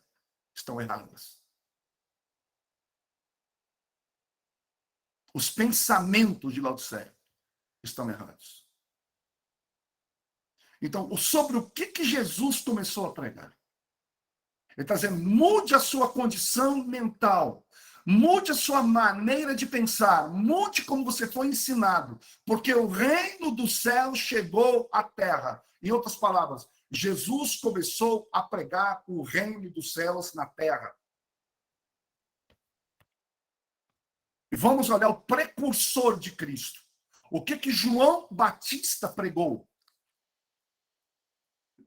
estão erradas. Os pensamentos de Laodiceia estão errados. Então, sobre o que Jesus começou a pregar? Ele está dizendo, mude a sua condição mental, mude a sua maneira de pensar, mude como você foi ensinado, porque o reino do céu chegou à terra. Em outras palavras, Jesus começou a pregar o reino dos céus na terra. E vamos olhar o precursor de Cristo. O que João Batista pregou?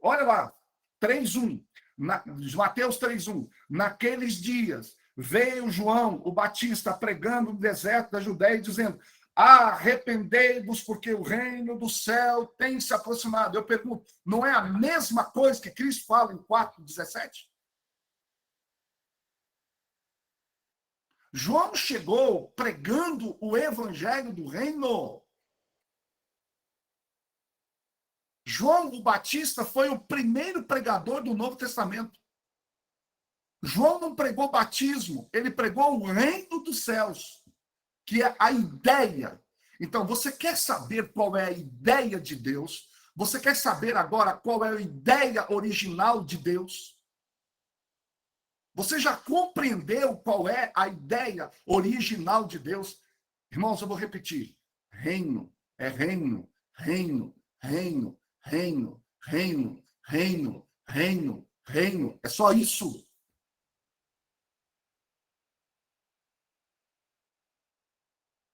Olha lá, 3:1. Mateus 3:1. Naqueles dias veio João, o Batista, pregando no deserto da Judéia, dizendo, arrependei-vos, porque o reino do céu tem se aproximado. Eu pergunto, não é a mesma coisa que Cristo fala em 4:17? João chegou pregando o evangelho do reino. João o Batista foi o primeiro pregador do Novo Testamento. João não pregou batismo, ele pregou o reino dos céus, que é a ideia. Então, você quer saber qual é a ideia de Deus? Você quer saber agora qual é a ideia original de Deus? Você já compreendeu qual é a ideia original de Deus? Irmãos, eu vou repetir. Reino é reino, reino, reino, reino, reino, reino, reino, reino. É só isso.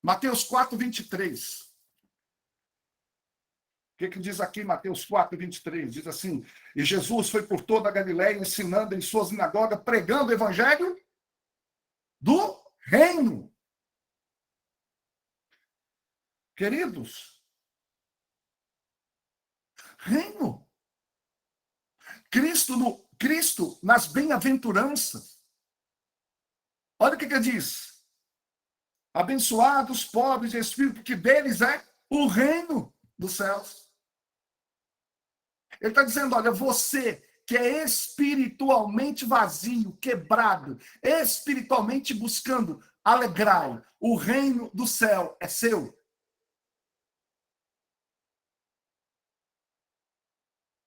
Mateus 4:23. O que diz aqui Mateus 4:23? Diz assim, e Jesus foi por toda a Galileia, ensinando em sua sinagoga, pregando o evangelho do reino. Queridos, reino. Cristo nas bem-aventuranças. Olha o que diz. Abençoados, pobres de espírito, porque deles é o reino dos céus. Ele está dizendo, olha, você que é espiritualmente vazio, quebrado, espiritualmente buscando alegrar, o reino do céu é seu.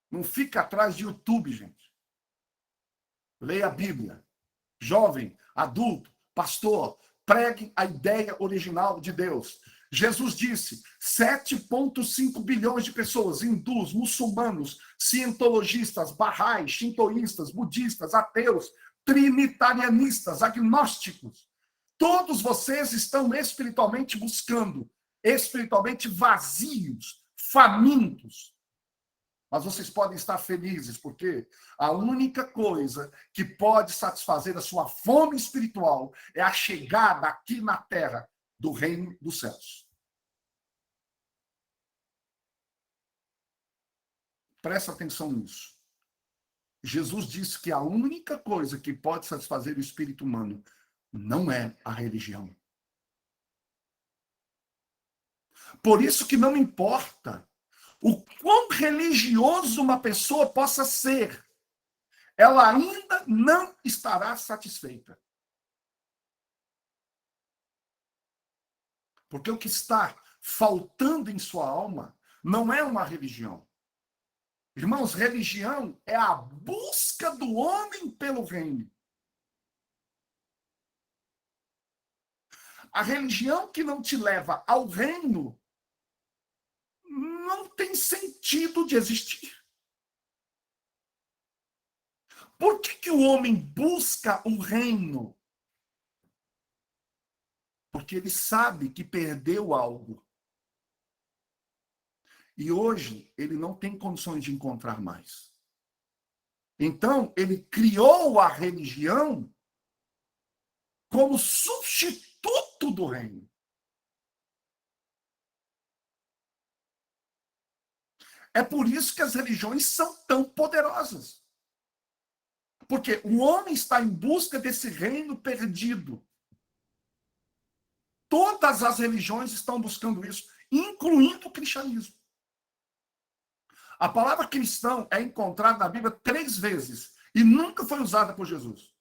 Não fica atrás de YouTube, gente. Leia a Bíblia. Jovem, adulto, pastor, pregue a ideia original de Deus. Jesus disse, 7,5 bilhões de pessoas, hindus, muçulmanos, cientologistas, bahá'ís, shintoístas, budistas, ateus, trinitarianistas, agnósticos. Todos vocês estão espiritualmente buscando, espiritualmente vazios, famintos. Mas vocês podem estar felizes, porque a única coisa que pode satisfazer a sua fome espiritual é a chegada aqui na terra do reino dos céus. Presta atenção nisso. Jesus disse que a única coisa que pode satisfazer o espírito humano não é a religião. Por isso que não importa o quão religioso uma pessoa possa ser, ela ainda não estará satisfeita. Porque o que está faltando em sua alma não é uma religião. Irmãos, religião é a busca do homem pelo reino. A religião que não te leva ao reino não tem sentido de existir. Por que o homem busca o reino? Porque ele sabe que perdeu algo. E hoje ele não tem condições de encontrar mais. Então, ele criou a religião como substituto do reino. É por isso que as religiões são tão poderosas. Porque o homem está em busca desse reino perdido. Todas as religiões estão buscando isso, incluindo o cristianismo. A palavra cristão é encontrada na Bíblia 3 vezes e nunca foi usada por Jesus.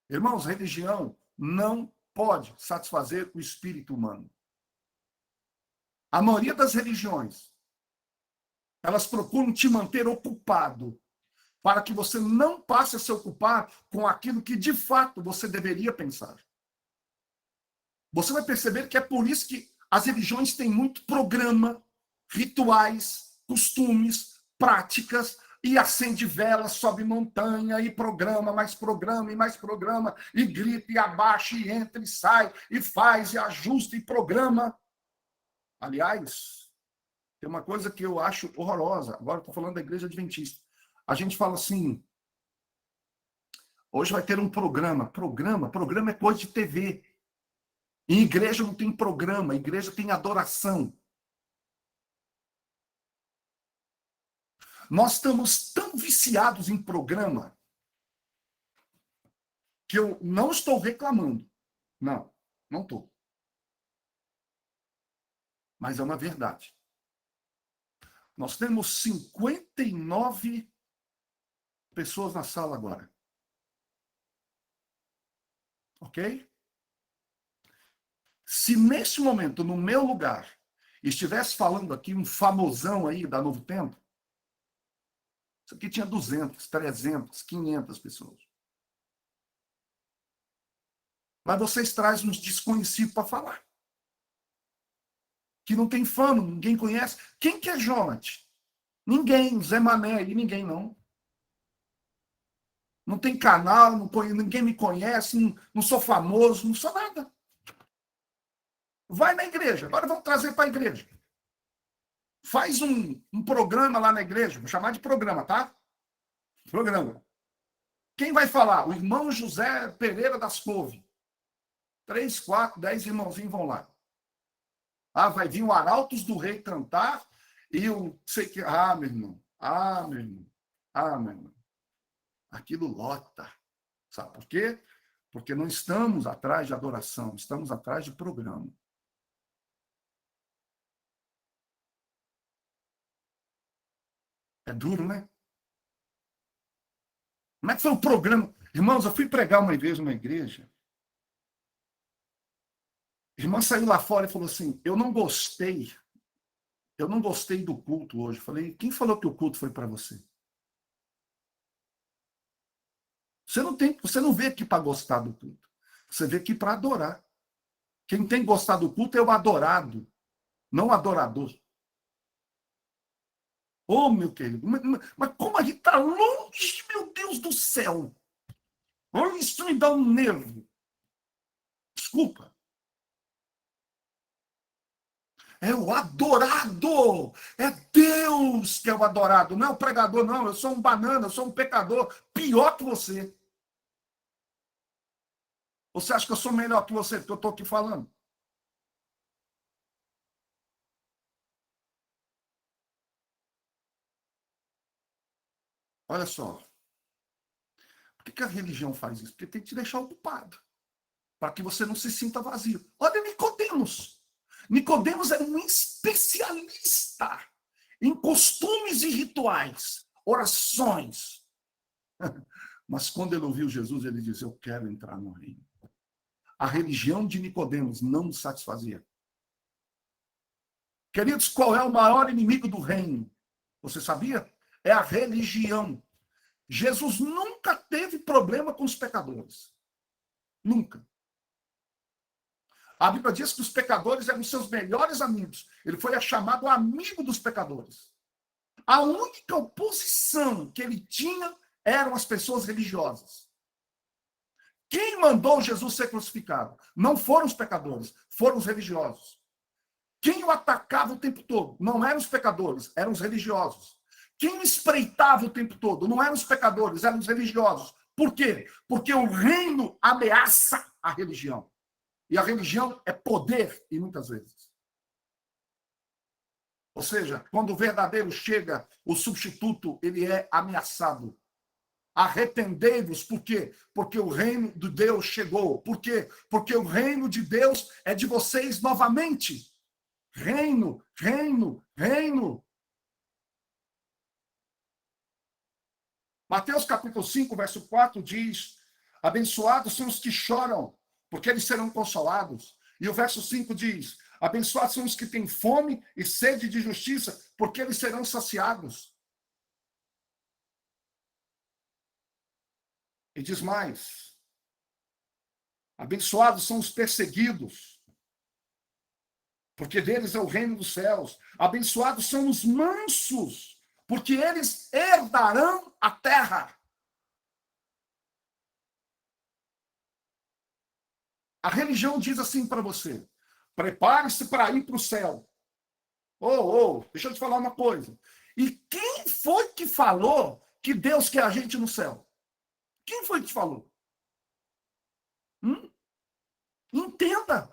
Irmãos, religião não pode satisfazer o espírito humano. A maioria das religiões, elas procuram te manter ocupado para que você não passe a se ocupar com aquilo que de fato você deveria pensar. Você vai perceber que é por isso que as religiões têm muito programa, rituais, costumes, práticas, e acende vela, sobe montanha, e programa, e mais programa, e grita, e abaixa, e entra, e sai, e faz, e ajusta, e programa. Aliás, tem uma coisa que eu acho horrorosa. Agora estou falando da Igreja Adventista. A gente fala assim, hoje vai ter um programa. Programa é coisa de TV. Em igreja não tem programa, igreja tem adoração. Nós estamos tão viciados em programa que eu não estou reclamando. Não estou. Mas é uma verdade. Nós temos 59 pessoas na sala agora. Ok? Se neste momento, no meu lugar, estivesse falando aqui um famosão aí da Novo Tempo, isso aqui tinha 200, 300, 500 pessoas. Mas vocês trazem uns desconhecidos para falar. Que não tem fama, ninguém conhece. Quem que é Jonathan? Ninguém. Zé Mané aí, ninguém não. Não tem canal, ninguém me conhece, não sou famoso, não sou nada. Vai na igreja. Agora vamos trazer para a igreja. Faz um programa lá na igreja. Vou chamar de programa, tá? Programa. Quem vai falar? O irmão José Pereira das Couve. 3, 4, 10 irmãozinhos vão lá. Ah, vai vir o Arautos do Rei cantar e o sei que. Ah, meu irmão. Ah, meu irmão. Ah, meu irmão. Aquilo lota. Sabe por quê? Porque não estamos atrás de adoração, estamos atrás de programa. É duro, né? Como é que foi o programa? Irmãos, eu fui pregar uma vez numa igreja. A irmã saiu lá fora e falou assim, eu não gostei do culto hoje. Eu falei, quem falou que o culto foi para você? Você não veio aqui para gostar do culto. Você veio aqui para adorar. Quem tem que gostar do culto é o adorado, não o adorador. Oh, meu querido, mas como a gente está longe, meu Deus do céu. Olha, isso me dá um nervo. Desculpa. É o adorado. É Deus que é o adorado. Não é o pregador, não. Eu sou um banana, eu sou um pecador. Pior que você. Você acha que eu sou melhor que você, porque eu estou aqui falando? Olha só. Por que a religião faz isso? Porque tem que te deixar ocupado. Para que você não se sinta vazio. Olha Nicodemos. Nicodemos era um especialista em costumes e rituais, orações. Mas quando ele ouviu Jesus, ele disse: eu quero entrar no reino. A religião de Nicodemos não o satisfazia. Queridos, qual é o maior inimigo do reino? Você sabia? É a religião. Jesus nunca teve problema com os pecadores. Nunca. A Bíblia diz que os pecadores eram seus melhores amigos. Ele foi chamado amigo dos pecadores. A única oposição que ele tinha eram as pessoas religiosas. Quem mandou Jesus ser crucificado? Não foram os pecadores, foram os religiosos. Quem o atacava o tempo todo? Não eram os pecadores, eram os religiosos. Quem o espreitava o tempo todo? Não eram os pecadores, eram os religiosos. Por quê? Porque o reino ameaça a religião. E a religião é poder, e muitas vezes. Ou seja, quando o verdadeiro chega, o substituto, ele é ameaçado. Arrependei-vos, por quê? Porque o reino de Deus chegou. Por quê? Porque o reino de Deus é de vocês novamente. Reino, reino, reino. Mateus capítulo 5, verso 4 diz: abençoados são os que choram, porque eles serão consolados. E o verso 5 diz: abençoados são os que têm fome e sede de justiça, porque eles serão saciados. E diz mais: abençoados são os perseguidos, porque deles é o reino dos céus. Abençoados são os mansos, porque eles herdarão a terra. A religião diz assim para você: prepare-se para ir para o céu. Deixa eu te falar uma coisa. E quem foi que falou que Deus quer a gente no céu? Quem foi que te falou? Entenda.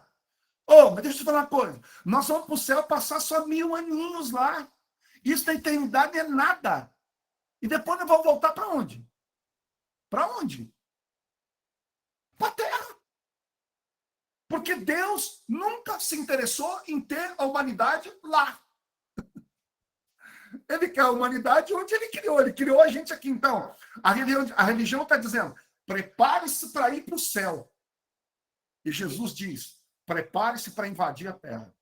Mas deixa eu te falar uma coisa. Nós vamos para o céu passar só 1000 aninhos lá. Isso da eternidade é nada. E depois nós vamos voltar para onde? Para onde? Para a terra. Porque Deus nunca se interessou em ter a humanidade lá. Ele quer a humanidade onde ele criou. Ele criou a gente aqui. Então, a religião está dizendo: prepare-se para ir para o céu. E Jesus diz: prepare-se para invadir a terra.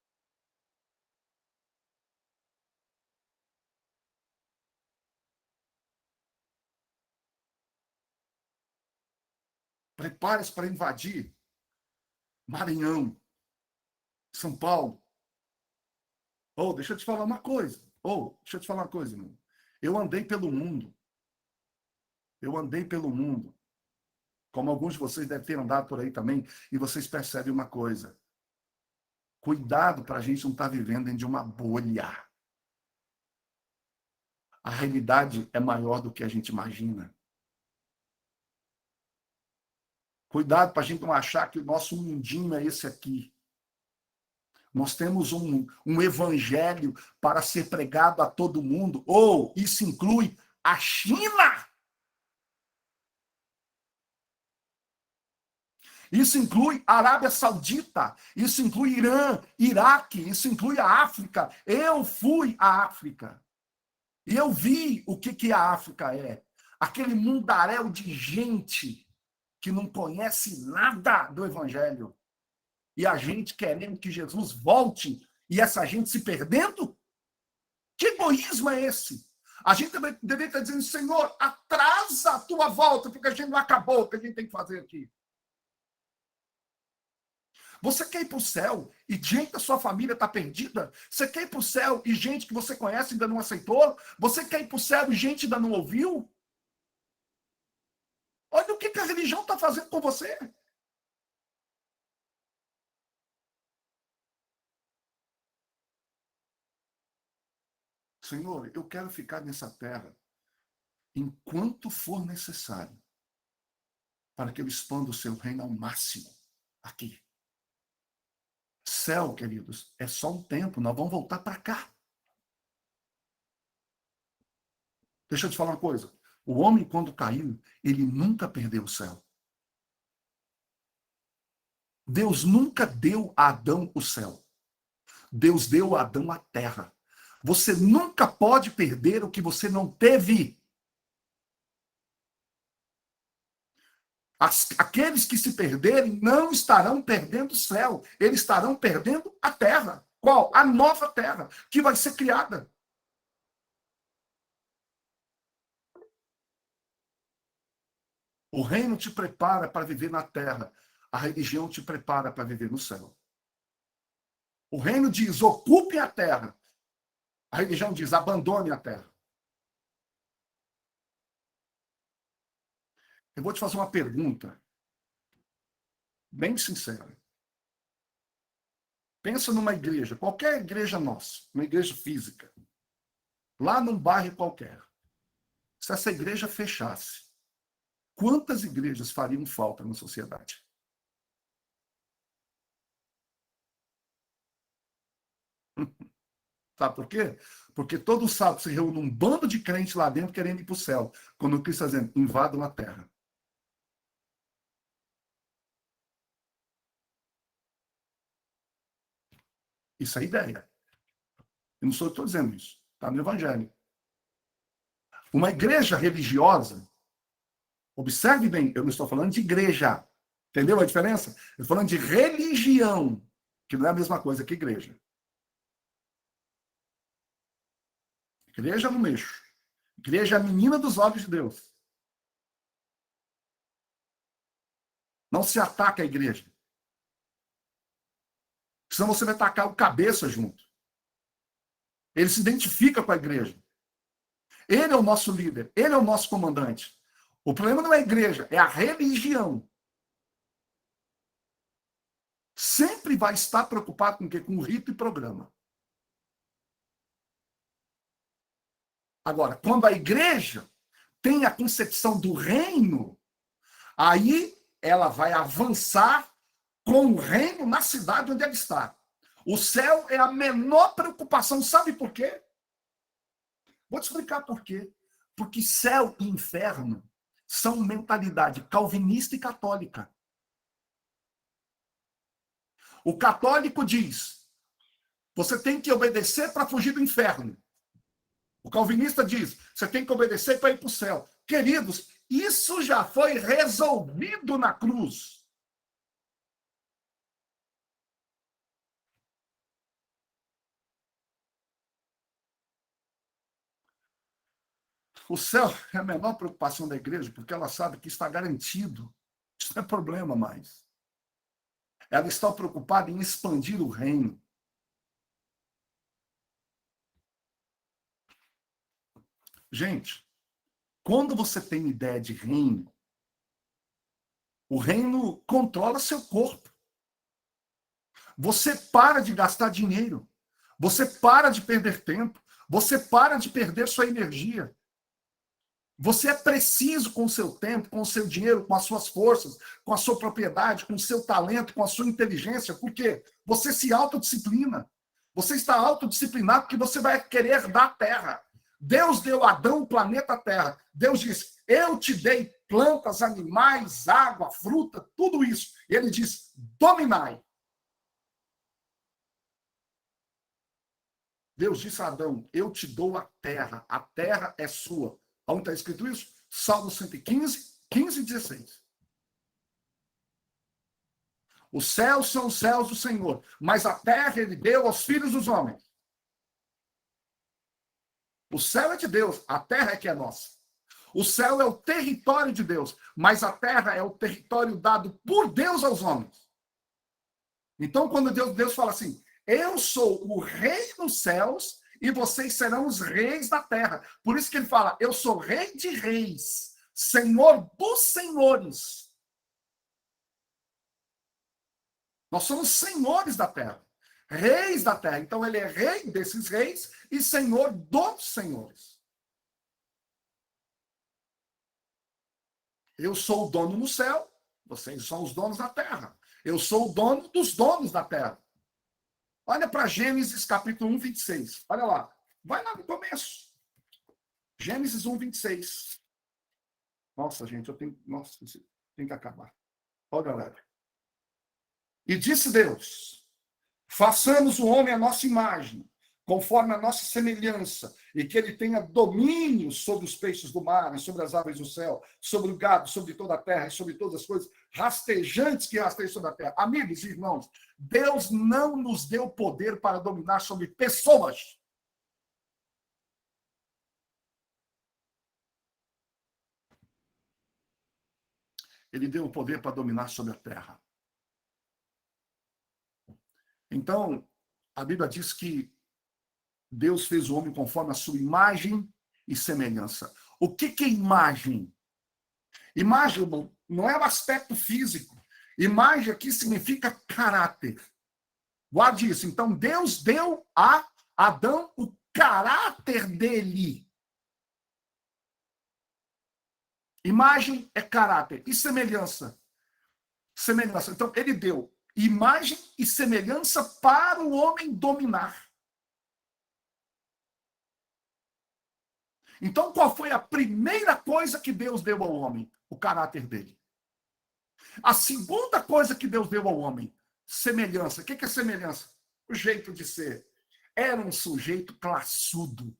Prepare-se para invadir Maranhão, São Paulo. Deixa eu te falar uma coisa. Irmão. Eu andei pelo mundo. Como alguns de vocês devem ter andado por aí também, e vocês percebem uma coisa. Cuidado para a gente não estar vivendo dentro de uma bolha. A realidade é maior do que a gente imagina. Cuidado para a gente não achar que o nosso mundinho é esse aqui. Nós temos um evangelho para ser pregado a todo mundo. Isso inclui a China. Isso inclui a Arábia Saudita. Isso inclui Irã, Iraque. Isso inclui a África. Eu fui à África. E eu vi o que a África é. Aquele mundaréu de gente que não conhece nada do evangelho. E a gente querendo que Jesus volte e essa gente se perdendo? Que egoísmo é esse? A gente deveria estar dizendo: Senhor, atrasa a tua volta, porque a gente não acabou o que a gente tem que fazer aqui. Você quer ir para o céu e gente da sua família está perdida? Você quer ir para o céu e gente que você conhece ainda não aceitou? Você quer ir para o céu e gente ainda não ouviu? Olha o que a religião está fazendo com você. Senhor, eu quero ficar nessa terra enquanto for necessário para que eu expanda o seu reino ao máximo aqui. Céu, queridos, é só um tempo, nós vamos voltar para cá. Deixa eu te falar uma coisa. O homem, quando caiu, ele nunca perdeu o céu. Deus nunca deu a Adão o céu. Deus deu a Adão a terra. Você nunca pode perder o que você não teve. Aqueles que se perderem não estarão perdendo o céu, eles estarão perdendo a terra. Qual? A nova terra, que vai ser criada. O reino te prepara para viver na terra. A religião te prepara para viver no céu. O reino diz, ocupe a terra. A religião diz, abandone a terra. Eu vou te fazer uma pergunta bem sincera. Pensa numa igreja, qualquer igreja nossa, uma igreja física, lá num bairro qualquer. Se essa igreja fechasse, quantas igrejas fariam falta na sociedade? Sabe por quê? Porque todo sábado se reúne um bando de crentes lá dentro querendo ir para o céu. Quando Cristo está dizendo, invadam a terra. Isso é ideia. Eu não sou eu que estou dizendo isso. Está no Evangelho. Uma igreja religiosa, observe bem, eu não estou falando de igreja. Entendeu a diferença? Eu estou falando de religião, que não é a mesma coisa que igreja. Igreja eu não mexo. Igreja é a menina dos olhos de Deus. Não se ataca a igreja. Senão você vai atacar o cabeça junto. Ele se identifica com a igreja. Ele é o nosso líder. Ele é o nosso comandante. O problema não é a igreja, é a religião. Sempre vai estar preocupado com o quê? Com rito e programa. Agora, quando a igreja tem a concepção do reino, aí ela vai avançar com o reino na cidade onde ela está. O céu é a menor preocupação. Sabe por quê? Vou te explicar por quê. Porque céu e inferno são mentalidade calvinista e católica. O católico diz, você tem que obedecer para fugir do inferno. O calvinista diz, você tem que obedecer para ir para o céu. Queridos, isso já foi resolvido na cruz. O céu é a menor preocupação da igreja, porque ela sabe que está garantido. Isso não é problema mais. Ela está preocupada em expandir o reino. Gente, quando você tem ideia de reino, o reino controla seu corpo. Você para de gastar dinheiro. Você para de perder tempo. Você para de perder sua energia. Você é preciso com o seu tempo, com o seu dinheiro, com as suas forças, com a sua propriedade, com o seu talento, com a sua inteligência. Por quê? Você se autodisciplina. Você está autodisciplinado porque você vai querer herdar a terra. Deus deu a Adão o planeta Terra. Deus disse, eu te dei plantas, animais, água, fruta, tudo isso. E ele diz, dominai. Deus disse a Adão, eu te dou a terra é sua. Onde está escrito isso? Salmo 115, 15 e 16. Os céus são os céus do Senhor, mas a terra ele deu aos filhos dos homens. O céu é de Deus, a terra é que é nossa. O céu é o território de Deus, mas a terra é o território dado por Deus aos homens. Então, quando Deus fala assim, eu sou o rei dos céus e vocês serão os reis da terra. Por isso que ele fala, eu sou rei de reis, senhor dos senhores. Nós somos senhores da terra, reis da terra. Então, ele é rei desses reis e senhor dos senhores. Eu sou o dono no céu, vocês são os donos da terra. Eu sou o dono dos donos da terra. Olha para Gênesis capítulo 1, 26. Olha lá. Vai lá no começo. Gênesis 1, 26. Nossa, gente, eu tenho... Nossa, tem que acabar. Olha, galera. E disse Deus, Façamos o homem à nossa imagem, conforme a nossa semelhança, e que ele tenha domínio sobre os peixes do mar, e sobre as aves do céu, sobre o gado, sobre toda a terra, e sobre todas as coisas rastejantes que rastejam sobre a terra. Amigos e irmãos, Deus não nos deu poder para dominar sobre pessoas. Ele deu o poder para dominar sobre a terra. Então, a Bíblia diz que Deus fez o homem conforme a sua imagem e semelhança. O que é imagem? Imagem não é o aspecto físico. Imagem aqui significa caráter. Guarde isso. Então, Deus deu a Adão o caráter dele. Imagem é caráter. E semelhança? Semelhança. Então, ele deu imagem e semelhança para o homem dominar. Então, qual foi a primeira coisa que Deus deu ao homem? O caráter dele. A segunda coisa que Deus deu ao homem, semelhança. O que é semelhança? O jeito de ser. Era um sujeito classudo.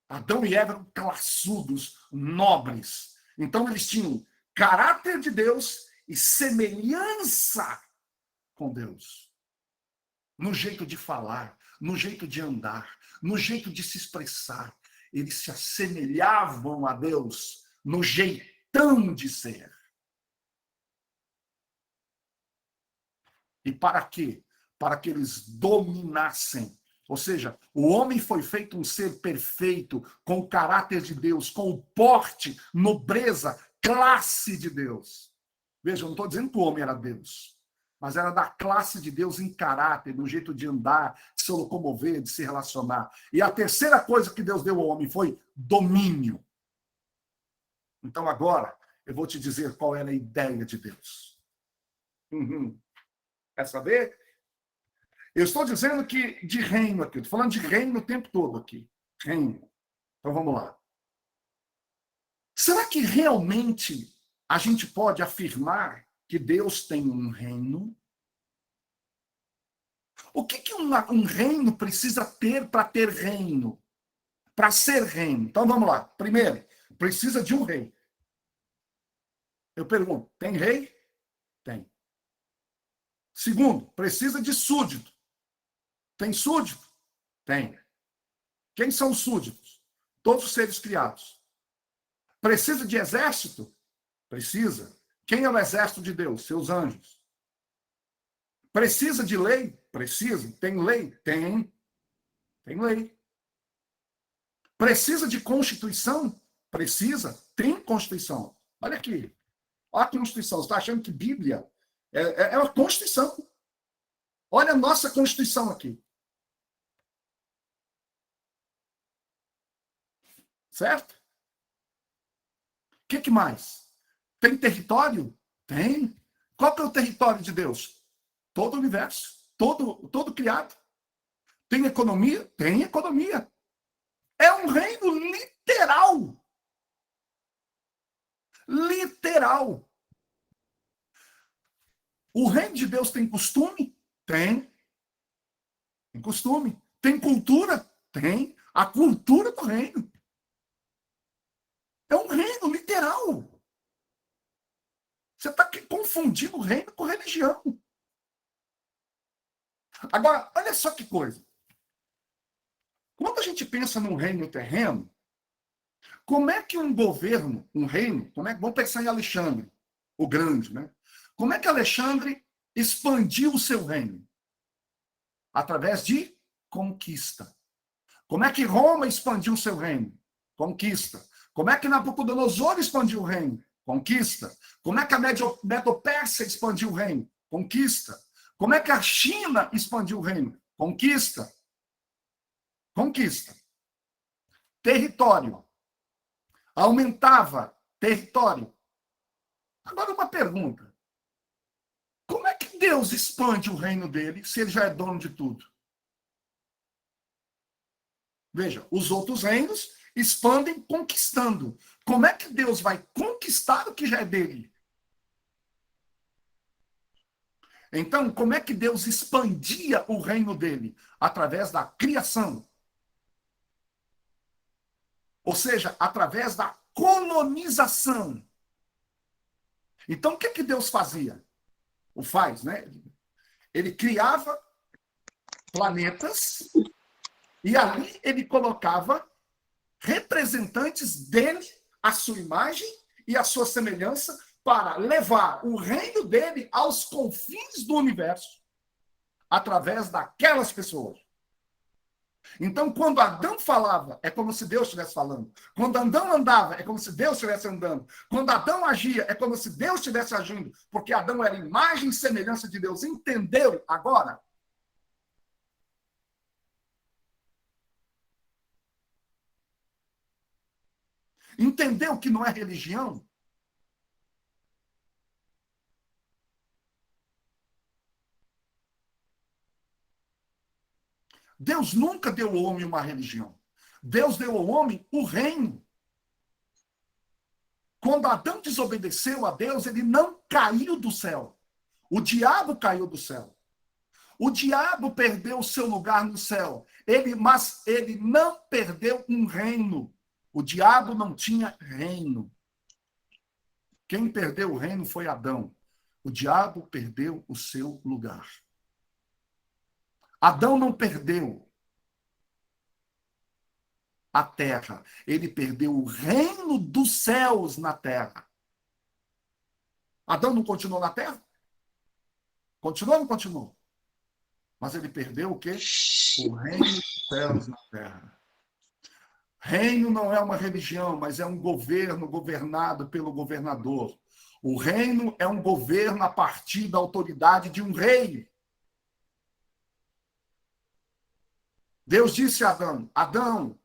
Adão e Eva eram classudos, nobres. Então, eles tinham caráter de Deus e semelhança com Deus. No jeito de falar, no jeito de andar, no jeito de se expressar. Eles se assemelhavam a Deus no jeitão de ser. E para quê? Para que eles dominassem. Ou seja, o homem foi feito um ser perfeito, com o caráter de Deus, com o porte, nobreza, classe de Deus. Veja, eu não estou dizendo que o homem era Deus, mas era da classe de Deus em caráter, no jeito de andar, de se locomover, de se relacionar. E a terceira coisa que Deus deu ao homem foi domínio. Então agora, eu vou te dizer qual era a ideia de Deus. Quer saber? Eu estou dizendo que de reino aqui, estou falando de reino o tempo todo aqui. Reino. Então vamos lá. Será que realmente a gente pode afirmar que Deus tem um reino? O que um reino precisa ter para ter reino? Para ser reino. Então vamos lá. Primeiro, precisa de um rei. Eu pergunto, tem rei? Tem. Segundo, precisa de súdito. Tem súdito? Tem. Quem são os súditos? Todos os seres criados. Precisa de exército? Precisa. Quem é o exército de Deus? Seus anjos. Precisa de lei? Precisa. Tem lei? Tem. Tem lei. Precisa de constituição? Precisa. Tem constituição. Olha aqui. Olha a Constituição. Você está achando que Bíblia é uma Constituição? Olha a nossa Constituição aqui. Certo? O que mais? Tem território? Tem. Qual que é o território de Deus? Todo o universo. Todo criado. Tem economia? Tem economia. É um reino literal. Literal. O reino de Deus tem costume? Tem. Tem costume. Tem cultura? Tem. A cultura do reino. É um reino literal. Você está confundindo o reino com religião. Agora, olha só que coisa. Quando a gente pensa num reino terreno, como é que um governo, um reino, vamos pensar em Alexandre, o Grande, né? Como é que Alexandre expandiu o seu reino? Através de conquista. Como é que Roma expandiu o seu reino? Conquista. Como é que Nabucodonosor expandiu o reino? Conquista. Como é que a Medo-Pérsia expandiu o reino? Conquista. Como é que a China expandiu o reino? Conquista. Conquista. Território. Aumentava território. Agora uma pergunta. Como é que Deus expande o reino dele se ele já é dono de tudo? Veja, os outros reinos expandem conquistando. Como é que Deus vai conquistar o que já é dele? Então, como é que Deus expandia o reino dele? Através da criação. Ou seja, através da colonização. Então, o que que Deus fazia? Ou faz, né? Ele criava planetas e ali ele colocava representantes dele, a sua imagem e a sua semelhança, para levar o reino dele aos confins do universo, através daquelas pessoas. Então, quando Adão falava, é como se Deus estivesse falando. Quando Adão andava, é como se Deus estivesse andando. Quando Adão agia, é como se Deus estivesse agindo. Porque Adão era imagem e semelhança de Deus. Entendeu agora? Entendeu que não é religião? Deus nunca deu ao homem uma religião. Deus deu ao homem o reino. Quando Adão desobedeceu a Deus, ele não caiu do céu. O diabo caiu do céu. O diabo perdeu o seu lugar no céu. Mas ele não perdeu um reino. O diabo não tinha reino. Quem perdeu o reino foi Adão. O diabo perdeu o seu lugar. Adão não perdeu a terra. Ele perdeu o reino dos céus na terra. Adão não continuou na terra? Continuou ou não continuou? Mas ele perdeu o quê? O reino dos céus na terra. Reino não é uma religião, mas é um governo governado pelo governador. O reino é um governo a partir da autoridade de um rei. Deus disse a Adão: Adão,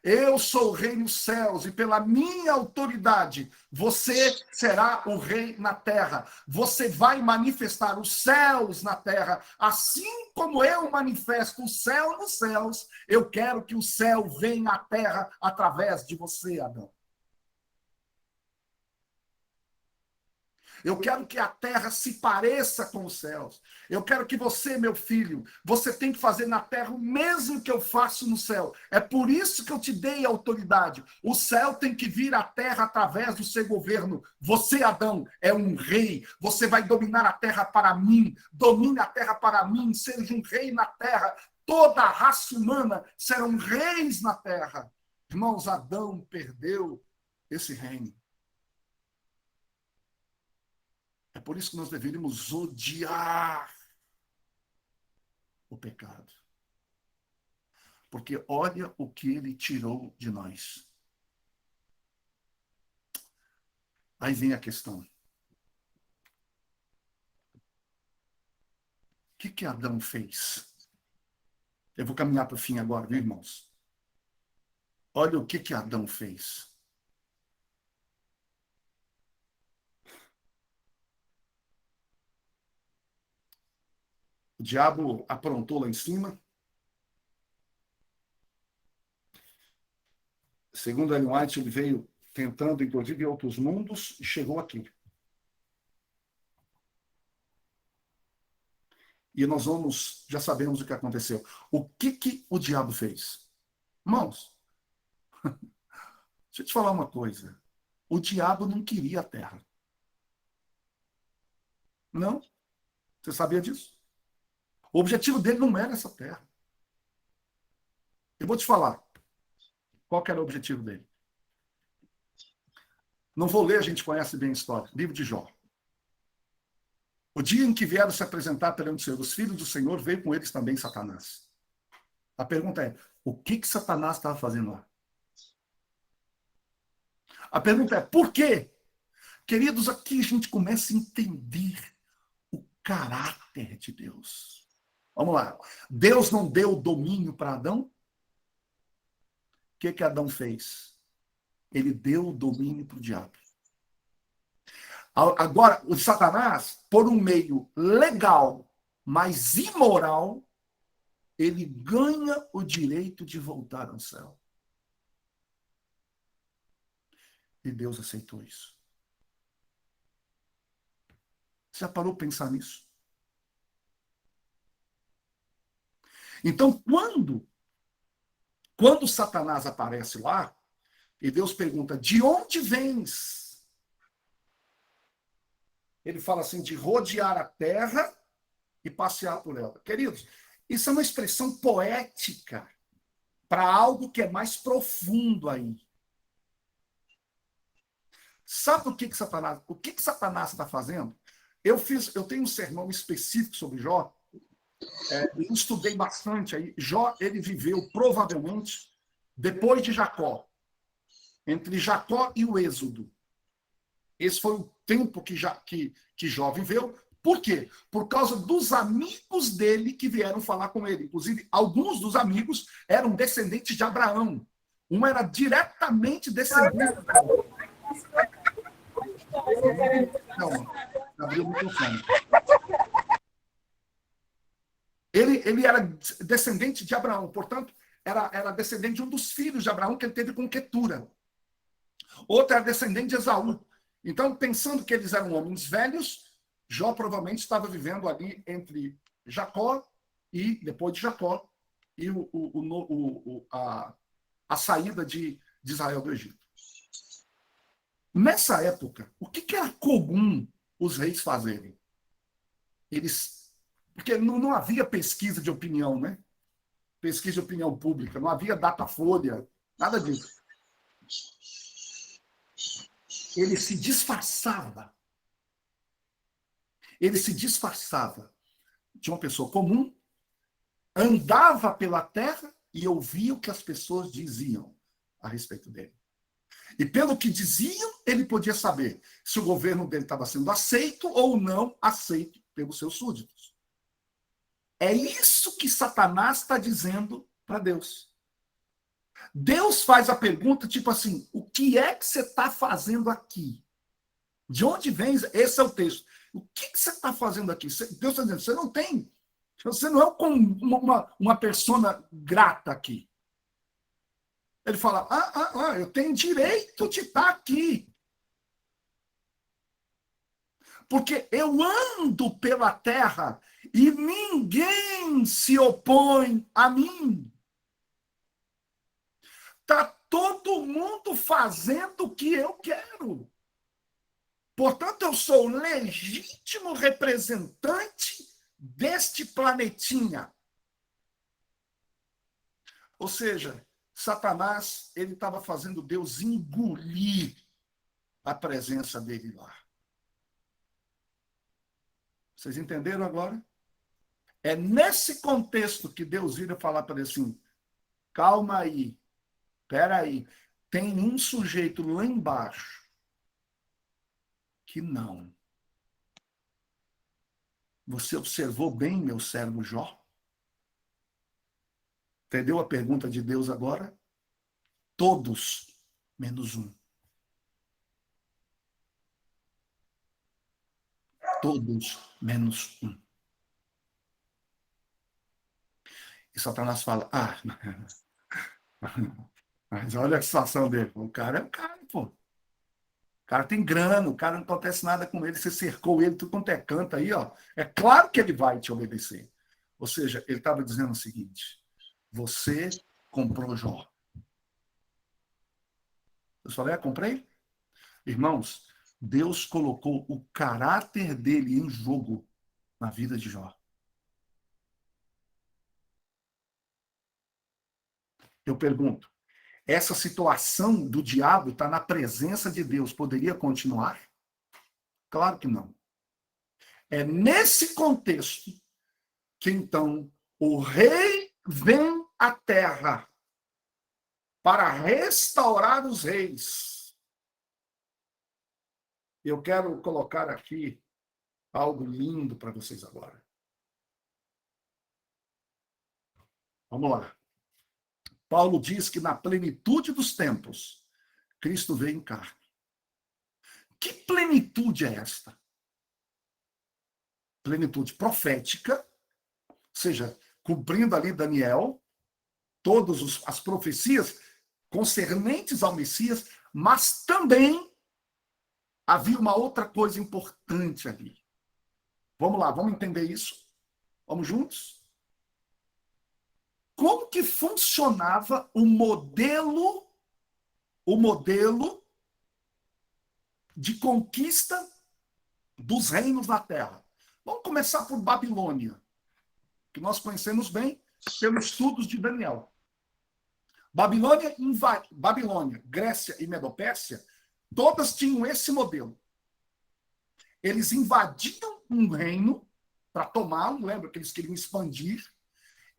eu sou o rei nos céus e pela minha autoridade você será o rei na terra. Você vai manifestar os céus na terra. Assim como eu manifesto o céu nos céus, eu quero que o céu venha à terra através de você, Adão. Eu quero que a terra se pareça com os céus. Eu quero que você, meu filho, você tem que fazer na terra o mesmo que eu faço no céu. É por isso que eu te dei a autoridade. O céu tem que vir à terra através do seu governo. Você, Adão, é um rei. Você vai dominar a terra para mim. Domine a terra para mim. Seja um rei na terra. Toda a raça humana serão reis na terra. Irmãos, Adão perdeu esse reino. É por isso que nós deveríamos odiar o pecado. Porque olha o que ele tirou de nós. Aí vem a questão. O que Adão fez? Eu vou caminhar para o fim agora, viu, irmãos? Olha o que Adão fez. O diabo aprontou lá em cima. Segundo Ellen White, ele veio tentando, inclusive, em outros mundos e chegou aqui. E nós já sabemos o que aconteceu. O que o diabo fez? Irmãos, deixa eu te falar uma coisa. O diabo não queria a terra. Não? Você sabia disso? O objetivo dele não era essa terra. Eu vou te falar. Qual que era o objetivo dele? Não vou ler, a gente conhece bem a história. Livro de Jó. O dia em que vieram se apresentar perante o Senhor, os filhos do Senhor, veio com eles também Satanás. A pergunta é, o que Satanás estava fazendo lá? A pergunta é, por quê? Queridos, aqui a gente começa a entender o caráter de Deus. Vamos lá. Deus não deu domínio para Adão? O que Adão fez? Ele deu o domínio para o diabo. Agora, o Satanás, por um meio legal, mas imoral, ele ganha o direito de voltar ao céu. E Deus aceitou isso. Você já parou para pensar nisso? Então, quando Satanás aparece lá, e Deus pergunta, de onde vens? Ele fala assim, de rodear a terra e passear por ela. Queridos, isso é uma expressão poética para algo que é mais profundo aí. Sabe o que Satanás está fazendo? Eu tenho um sermão específico sobre Jó, eu estudei bastante aí. Jó, ele viveu provavelmente depois de Jacó, entre Jacó e o Êxodo. Esse foi o tempo que Jó viveu. Por quê? Por causa dos amigos dele que vieram falar com ele. Inclusive, alguns dos amigos eram descendentes de Abraão. Um era diretamente descendente de Abraão. Não, abriu o microfone. Ele era descendente de Abraão, portanto, era descendente de um dos filhos de Abraão que ele teve com Quetura. Outro era descendente de Esaú. Então, pensando que eles eram homens velhos, Jó provavelmente estava vivendo ali entre Jacó e, depois de Jacó, e a saída de Israel do Egito. Nessa época, o que era comum os reis fazerem? Porque não havia pesquisa de opinião, né? Pesquisa de opinião pública, não havia Datafolha, nada disso. Ele se disfarçava. Ele se disfarçava de uma pessoa comum, andava pela terra e ouvia o que as pessoas diziam a respeito dele. E pelo que diziam, ele podia saber se o governo dele estava sendo aceito ou não aceito pelos seus súditos. É isso que Satanás está dizendo para Deus. Deus faz a pergunta tipo assim, o que é que você está fazendo aqui? De onde vens? Esse é o texto. O que você está fazendo aqui? Deus está dizendo, você não é uma persona grata aqui. Ele fala, eu tenho direito de estar aqui. Porque eu ando pela terra e ninguém se opõe a mim. Está todo mundo fazendo o que eu quero. Portanto, eu sou o legítimo representante deste planetinha. Ou seja, Satanás, ele estava fazendo Deus engolir a presença dele lá. Vocês entenderam agora? É nesse contexto que Deus vira falar para ele assim, calma aí, espera aí, tem um sujeito lá embaixo que não. Você observou bem, meu servo Jó? Entendeu a pergunta de Deus agora? Todos, menos um. Todos, menos um. E Satanás fala, mas olha a situação dele. O cara é o cara, pô. O cara tem grana, o cara não acontece nada com ele, você cercou ele, tudo quanto é canto aí, ó. É claro que ele vai te obedecer. Ou seja, ele estava dizendo o seguinte, você comprou Jó. Eu falei, comprei? Irmãos, Deus colocou o caráter dele em jogo na vida de Jó. Eu pergunto, essa situação do diabo está na presença de Deus, poderia continuar? Claro que não. É nesse contexto que, então, o rei vem à terra para restaurar os reis. Eu quero colocar aqui algo lindo para vocês agora. Vamos lá. Paulo diz que na plenitude dos tempos, Cristo veio em carne. Que plenitude é esta? Plenitude profética, ou seja, cumprindo ali Daniel, todas as profecias concernentes ao Messias, mas também havia uma outra coisa importante ali. Vamos lá, vamos entender isso? Vamos juntos? como que funcionava o modelo de conquista dos reinos da terra. Vamos começar por Babilônia, que nós conhecemos bem pelos estudos de Daniel. Babilônia, Grécia e Medopérsia, todas tinham esse modelo. Eles invadiam um reino para tomá-lo, lembra que eles queriam expandir,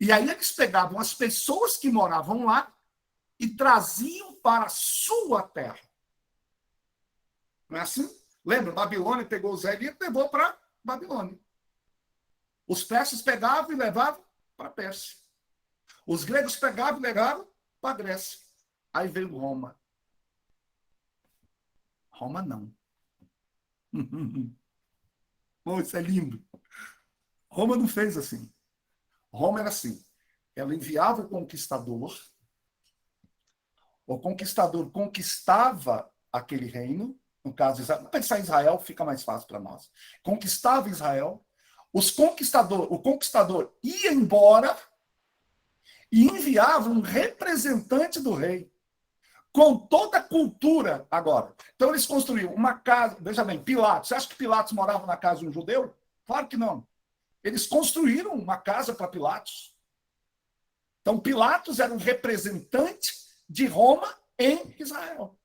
e aí eles pegavam as pessoas que moravam lá e traziam para a sua terra. Não é assim? Lembra? Babilônia pegou os israelitas e levou para Babilônia. Os persas pegavam e levavam para a Pérsia. Os gregos pegavam e levavam para a Grécia. Aí veio Roma. Roma não. Bom, isso é lindo. Roma não fez assim. Roma era assim. Ela enviava o conquistador conquistava aquele reino, no caso, vamos pensar em Israel, fica mais fácil para nós. Conquistava Israel, o conquistador ia embora e enviava um representante do rei, com toda a cultura agora. Então eles construíam uma casa, veja bem, Pilatos. Você acha que Pilatos morava na casa de um judeu? Claro que não. Eles construíram uma casa para Pilatos. Então Pilatos era um representante de Roma em Israel.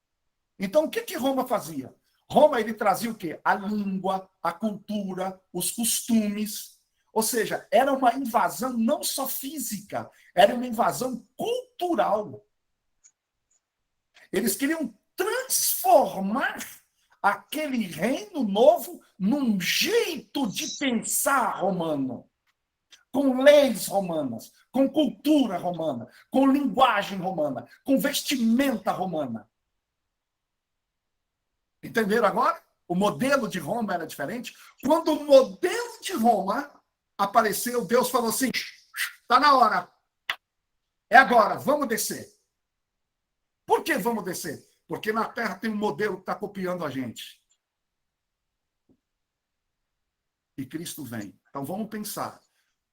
Então o que Roma fazia? Roma ele trazia o quê? A língua, a cultura, os costumes. Ou seja, era uma invasão não só física, era uma invasão cultural. Eles queriam transformar aquele reino novo num jeito de pensar romano, com leis romanas, com cultura romana, com linguagem romana, com vestimenta romana. Entenderam agora? O modelo de Roma era diferente. Quando o modelo de Roma apareceu, Deus falou assim, está na hora. É agora, vamos descer. Por que vamos descer? Porque na Terra tem um modelo que está copiando a gente. E Cristo vem. Então vamos pensar.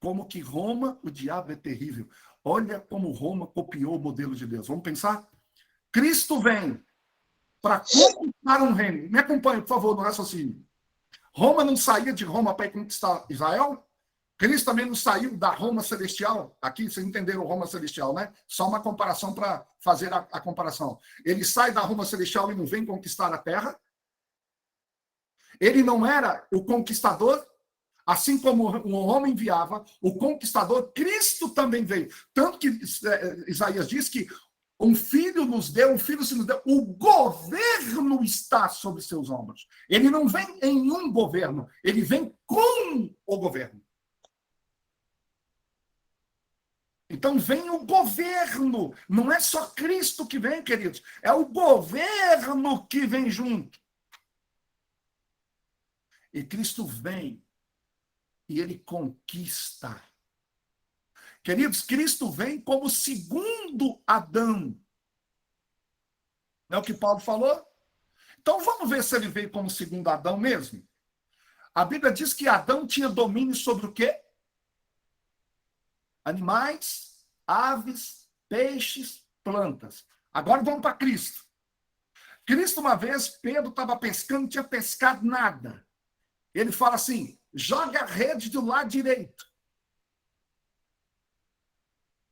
Como que Roma, o diabo é terrível. Olha como Roma copiou o modelo de Deus. Vamos pensar? Cristo vem para conquistar um reino. Me acompanhe, por favor, no raciocínio. Roma não saía de Roma para conquistar Israel? Cristo também não saiu da Roma celestial? Aqui, vocês entenderam Roma celestial, né? Só uma comparação para fazer a comparação. Ele sai da Roma celestial e não vem conquistar a terra? Ele não era o conquistador? Assim como o homem enviava, o conquistador, Cristo também veio. Tanto que Isaías diz que um filho nos deu, um filho se nos deu. O governo está sobre seus ombros. Ele não vem em um governo, ele vem com o governo. Então vem o governo. Não é só Cristo que vem, queridos. É o governo que vem junto. E Cristo vem e ele conquista. Queridos, Cristo vem como segundo Adão. Não é o que Paulo falou? Então vamos ver se ele veio como segundo Adão mesmo. A Bíblia diz que Adão tinha domínio sobre o quê? Animais, aves, peixes, plantas. Agora vamos para Cristo. Cristo, uma vez, Pedro estava pescando, não tinha pescado nada. Ele fala assim, joga a rede do lado direito.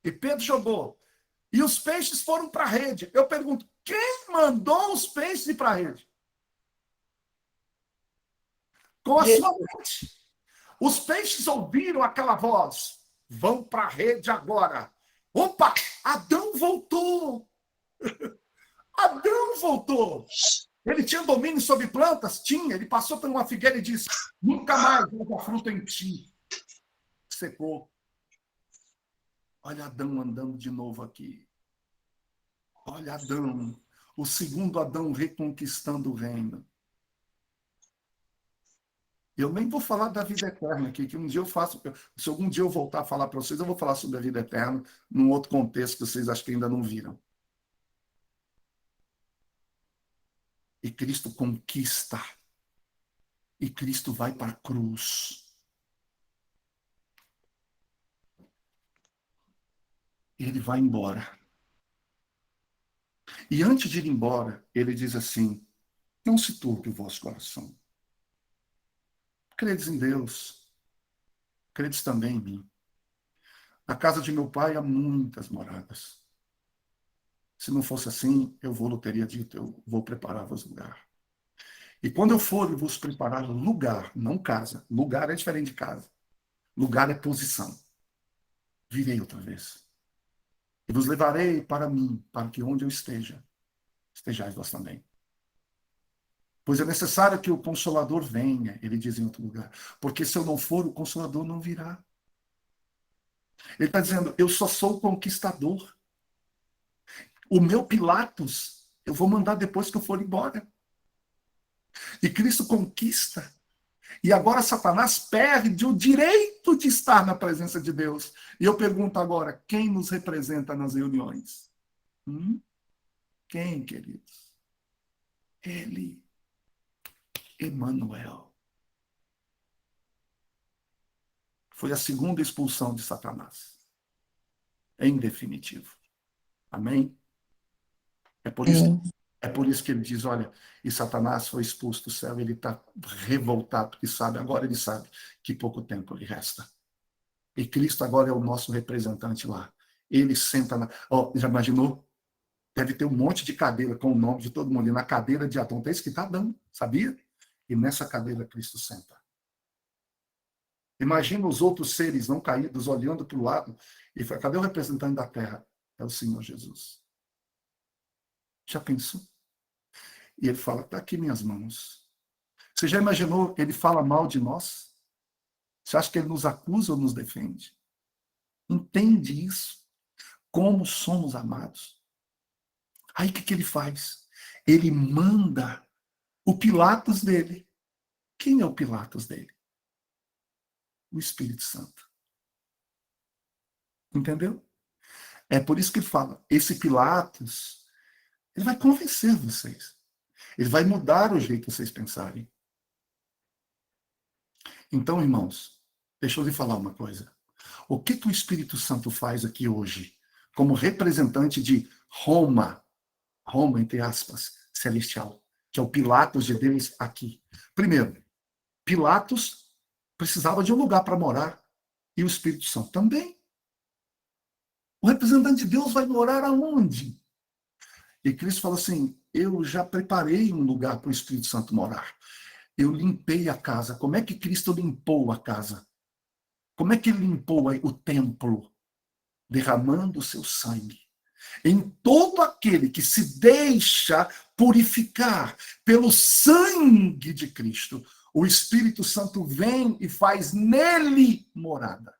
E Pedro jogou. E os peixes foram para a rede. Eu pergunto, quem mandou os peixes ir para a rede? Com a sua mente. Os peixes ouviram aquela voz. Vão para a rede agora. Opa, Adão voltou. Adão voltou. Ele tinha domínio sobre plantas? Tinha. Ele passou por uma figueira e disse, nunca mais vou dar fruta em ti. Secou. Olha Adão andando de novo aqui. Olha Adão, o segundo Adão reconquistando o reino. Eu nem vou falar da vida eterna aqui, que um dia eu faço. Se algum dia eu voltar a falar para vocês, eu vou falar sobre a vida eterna num outro contexto que vocês acho que ainda não viram. E Cristo conquista. E Cristo vai para a cruz. ele vai embora. E antes de ir embora, ele diz assim: não se turbe o vosso coração. Credes em Deus, credes também em mim. Na casa de meu pai há muitas moradas. Se não fosse assim, eu teria dito, eu vou preparar-vos lugar. E quando eu for vos preparar lugar, não casa. Lugar é diferente de casa. Lugar é posição. Virei outra vez. E vos levarei para mim, para que onde eu esteja, estejais vós também. Pois é necessário que o Consolador venha, ele diz em outro lugar. Porque se eu não for, o Consolador não virá. Ele está dizendo, eu só sou conquistador. O meu Pilatos, eu vou mandar depois que eu for embora. E Cristo conquista. E agora Satanás perde o direito de estar na presença de Deus. E eu pergunto agora, quem nos representa nas reuniões? Quem, queridos? Ele, Emanuel. Foi a segunda expulsão de Satanás. Em definitivo. Amém? É por isso que ele diz, olha, e Satanás foi expulso do céu, ele está revoltado, porque agora ele sabe que pouco tempo lhe resta. E Cristo agora é o nosso representante lá. Ele senta na... já imaginou? Deve ter um monte de cadeira com o nome de todo mundo. E na cadeira de Adão, tem escrito Adão, sabia? E nessa cadeira Cristo senta. Imagina os outros seres não caídos olhando para o lado e fala, cadê o representante da terra? É o Senhor Jesus. Já pensou? E ele fala, está aqui minhas mãos. Você já imaginou, ele fala mal de nós? Você acha que ele nos acusa ou nos defende? Entende isso? Como somos amados. Aí o que ele faz? Ele manda o Pilatos dele. Quem é o Pilatos dele? O Espírito Santo. Entendeu? É por isso que ele fala, esse Pilatos, ele vai convencer vocês. Ele vai mudar o jeito de vocês pensarem. Então, irmãos, deixa eu lhe falar uma coisa. O que o Espírito Santo faz aqui hoje, como representante de Roma, entre aspas, celestial, que é o Pilatos de Deus aqui. Primeiro, Pilatos precisava de um lugar para morar, e o Espírito Santo também. O representante de Deus vai morar aonde? E Cristo fala assim, eu já preparei um lugar para o Espírito Santo morar. Eu limpei a casa. Como é que Cristo limpou a casa? Como é que ele limpou o templo? Derramando o seu sangue. Em todo aquele que se deixa purificar pelo sangue de Cristo, o Espírito Santo vem e faz nele morada.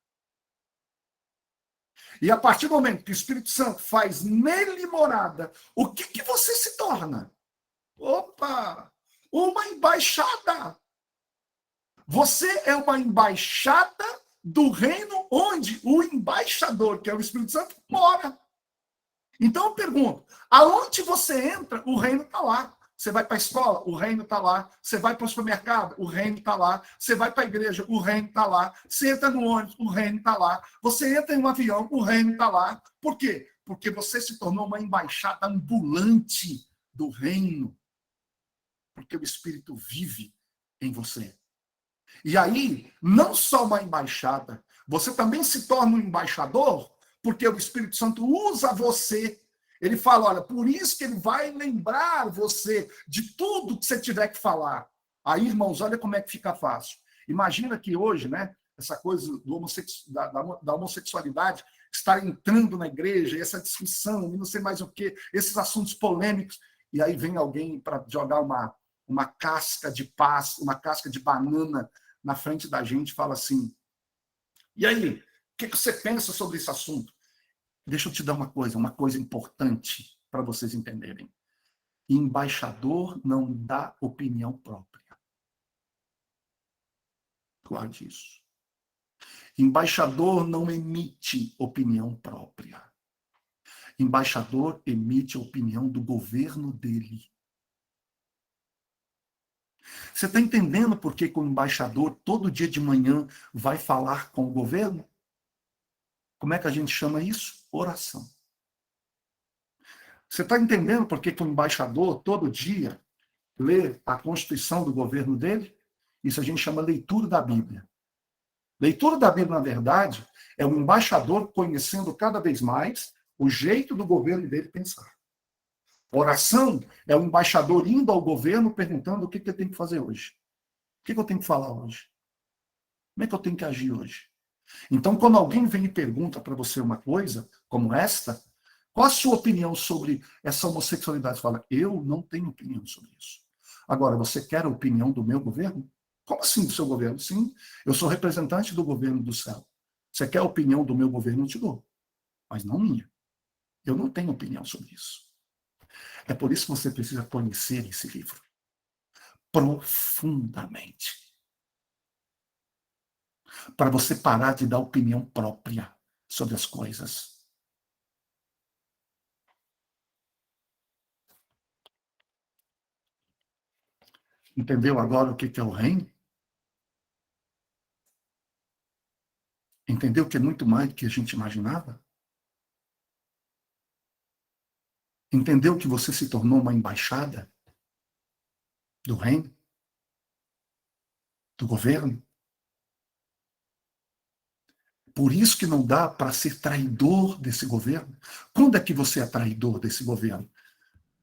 E a partir do momento que o Espírito Santo faz nele morada, o que você se torna? Opa! Uma embaixada. Você é uma embaixada do reino onde o embaixador, que é o Espírito Santo, mora. Então eu pergunto, aonde você entra, o reino está lá. Você vai para a escola, o reino está lá. Você vai para o supermercado, o reino está lá. Você vai para a igreja, o reino está lá. Você entra no ônibus, o reino está lá. Você entra em um avião, o reino está lá. Por quê? Porque você se tornou uma embaixada ambulante do reino. Porque o Espírito vive em você. E aí, não só uma embaixada, você também se torna um embaixador, porque o Espírito Santo usa você. Ele fala, olha, por isso que ele vai lembrar você de tudo que você tiver que falar. Aí, irmãos, olha como é que fica fácil. Imagina que hoje, né, essa coisa da homossexualidade está entrando na igreja, essa discussão, não sei mais o quê, esses assuntos polêmicos, e aí vem alguém para jogar uma casca de paz, uma casca de banana na frente da gente e fala assim, e aí, o que você pensa sobre esse assunto? Deixa eu te dar uma coisa importante para vocês entenderem. Embaixador não dá opinião própria. Guarde isso. Embaixador não emite opinião própria. Embaixador emite a opinião do governo dele. Você está entendendo por que o embaixador, todo dia de manhã, vai falar com o governo? Como é que a gente chama isso? Oração. Você está entendendo por que o embaixador, todo dia, lê a Constituição do governo dele? Isso a gente chama leitura da Bíblia. Leitura da Bíblia, na verdade, é o embaixador conhecendo cada vez mais o jeito do governo dele pensar. Oração é o embaixador indo ao governo perguntando o que ele tem que fazer hoje. O que eu tenho que falar hoje? Como é que eu tenho que agir hoje? Então, quando alguém vem e pergunta para você uma coisa como esta, qual a sua opinião sobre essa homossexualidade? Você fala, eu não tenho opinião sobre isso. Agora, você quer a opinião do meu governo? Como assim do seu governo? Sim, eu sou representante do governo do céu. Você quer a opinião do meu governo? Eu te dou. Mas não minha. Eu não tenho opinião sobre isso. É por isso que você precisa conhecer esse livro profundamente. Para você parar de dar opinião própria sobre as coisas. Entendeu agora o que é o reino? Entendeu que é muito mais do que a gente imaginava? Entendeu que você se tornou uma embaixada do reino? Do governo? Por isso que não dá para ser traidor desse governo. Quando é que você é traidor desse governo?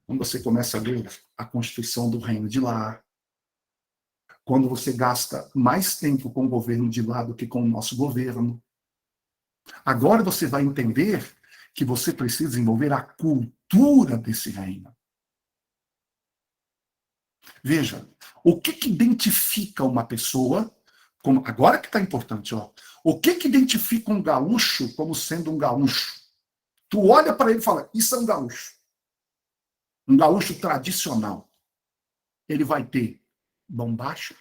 Quando você começa a ler a Constituição do reino de lá, quando você gasta mais tempo com o governo de lá do que com o nosso governo. Agora você vai entender que você precisa desenvolver a cultura desse reino. Veja, o que identifica uma pessoa, como, agora que está importante, ó, o que identifica um gaúcho como sendo um gaúcho? Tu olha para ele e fala, isso é um gaúcho. Um gaúcho tradicional. Ele vai ter bombacha,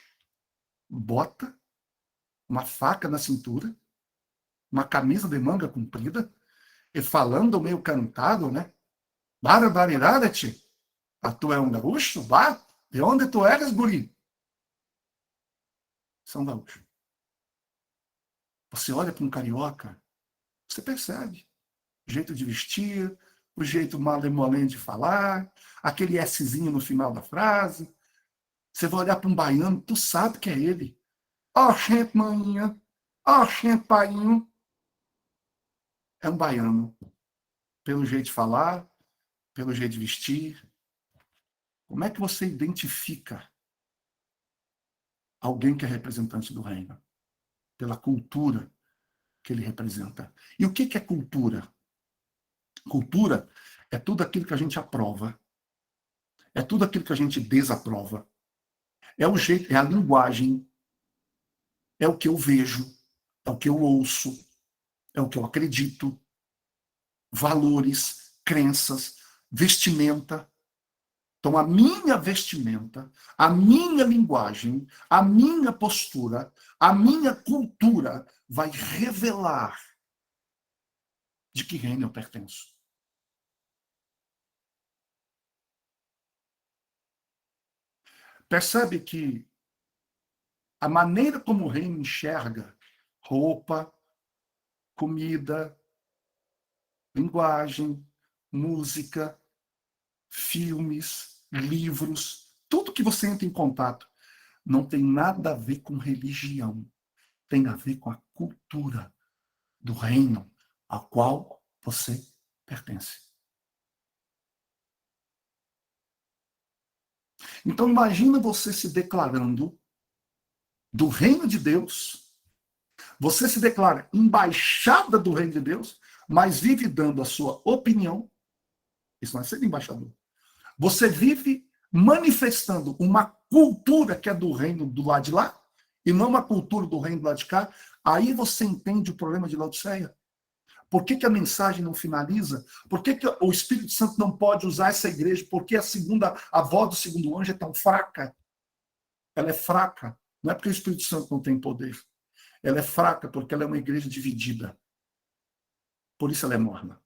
bota, uma faca na cintura, uma camisa de manga comprida, e falando meio cantado, né? Barbaridade, tu é um gaúcho? Bah, de onde tu eres, guri? São gaúcho. Você olha para um carioca, você percebe o jeito de vestir, o jeito malemolente de falar, aquele Szinho no final da frase. Você vai olhar para um baiano, tu sabe que é ele. Ó, gente, maninha. Ó, gente, painho. É um baiano. Pelo jeito de falar, pelo jeito de vestir. Como é que você identifica alguém que é representante do reino? Pela cultura que ele representa. E o que é cultura? Cultura é tudo aquilo que a gente aprova. É tudo aquilo que a gente desaprova. É o jeito, é a linguagem. É o que eu vejo. É o que eu ouço. É o que eu acredito. Valores, crenças, vestimenta. Então, a minha vestimenta, a minha linguagem, a minha postura, a minha cultura vai revelar de que reino eu pertenço. Percebe que a maneira como o reino enxerga roupa, comida, linguagem, música, filmes, livros, tudo que você entra em contato, não tem nada a ver com religião. Tem a ver com a cultura do reino ao qual você pertence. Então, imagina você se declarando do reino de Deus, você se declara embaixada do reino de Deus, mas vive dando a sua opinião. Isso não é ser embaixador. Você vive manifestando uma cultura que é do reino do lado de lá, e não uma cultura do reino do lado de cá. Aí você entende o problema de Laodiceia. Por que a mensagem não finaliza? Por que o Espírito Santo não pode usar essa igreja? Porque a voz do segundo anjo é tão fraca. Ela é fraca. Não é porque o Espírito Santo não tem poder. Ela é fraca porque ela é uma igreja dividida. Por isso ela é morna.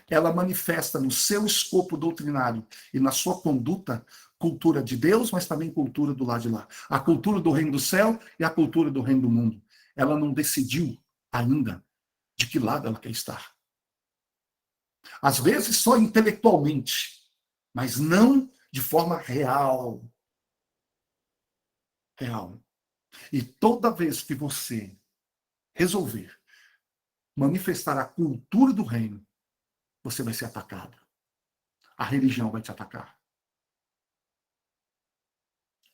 Ela manifesta no seu escopo doutrinário e na sua conduta cultura de Deus, mas também cultura do lado de lá. A cultura do reino do céu e a cultura do reino do mundo. ela não decidiu ainda de que lado ela quer estar. Às vezes só intelectualmente, mas não de forma real. Real. E toda vez que você resolver manifestar a cultura do reino, você vai ser atacado. A religião vai te atacar.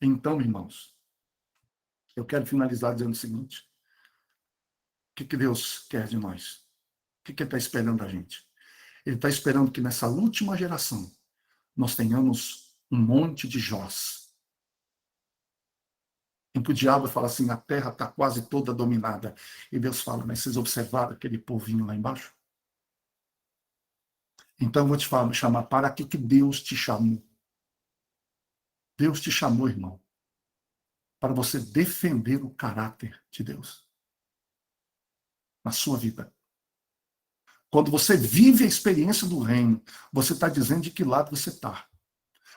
Então, irmãos, eu quero finalizar dizendo o seguinte. O que Deus quer de nós? O que Ele está esperando da gente? Ele está esperando que nessa última geração nós tenhamos um monte de Jós. Em que o diabo fala assim, a terra está quase toda dominada. E Deus fala, mas vocês observaram aquele povinho lá embaixo? Então eu vou te chamar, para que Deus te chamou? Deus te chamou, irmão, para você defender o caráter de Deus na sua vida. Quando você vive a experiência do reino, você está dizendo de que lado você está.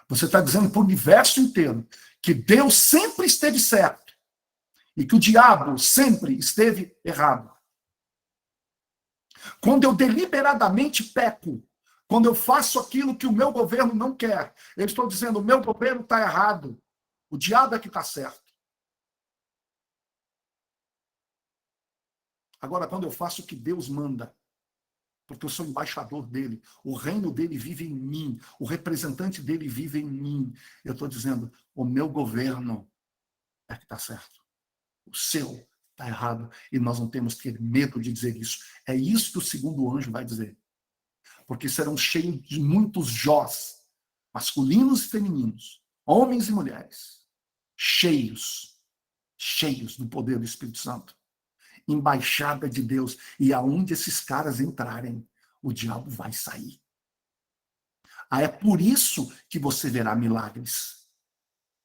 Você está dizendo para o universo inteiro que Deus sempre esteve certo e que o diabo sempre esteve errado. Quando eu deliberadamente peco, quando eu faço aquilo que o meu governo não quer, eu estou dizendo, o meu governo está errado, o diabo é que está certo. Agora, quando eu faço o que Deus manda, porque eu sou embaixador dele, o reino dele vive em mim, o representante dele vive em mim, eu estou dizendo, o meu governo é que está certo, o seu está errado, e nós não temos que ter medo de dizer isso. É isso que o segundo anjo vai dizer. Porque serão cheios de muitos Jós, masculinos e femininos, homens e mulheres, cheios do poder do Espírito Santo. Embaixada de Deus, e aonde esses caras entrarem, o diabo vai sair. É por isso que você verá milagres.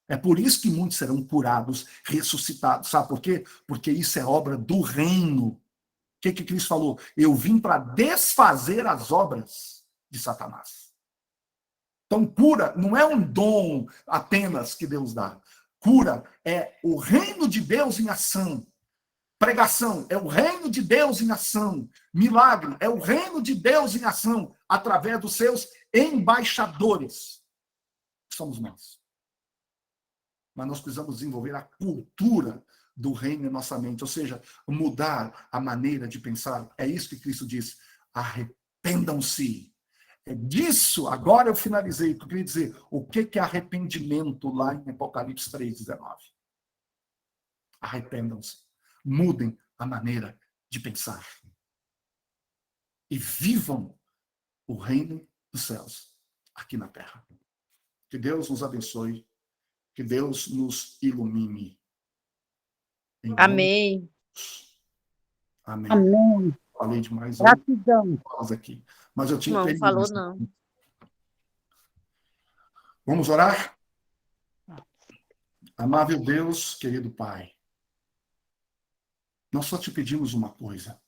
É por isso que muitos serão curados, ressuscitados. Sabe por quê? Porque isso é obra do reino. O que Cristo falou? Eu vim para desfazer as obras de Satanás. Então, cura não é um dom apenas que Deus dá. Cura é o reino de Deus em ação. Pregação é o reino de Deus em ação. Milagre é o reino de Deus em ação através dos seus embaixadores. Somos nós. Mas nós precisamos desenvolver a cultura do reino em nossa mente, ou seja, mudar a maneira de pensar. É isso que Cristo diz. Arrependam-se. É disso, agora eu finalizei, eu queria dizer, o que é arrependimento lá em Apocalipse 3:19. Arrependam-se. Mudem a maneira de pensar. E vivam o reino dos céus aqui na terra. Que Deus nos abençoe. Que Deus nos ilumine. Amém. Amém. Amém. Falei demais. Gratidão. Aqui. Mas eu tinha Não terminado. falou, não. Vamos orar? Amável Deus, querido Pai, nós só te pedimos uma coisa.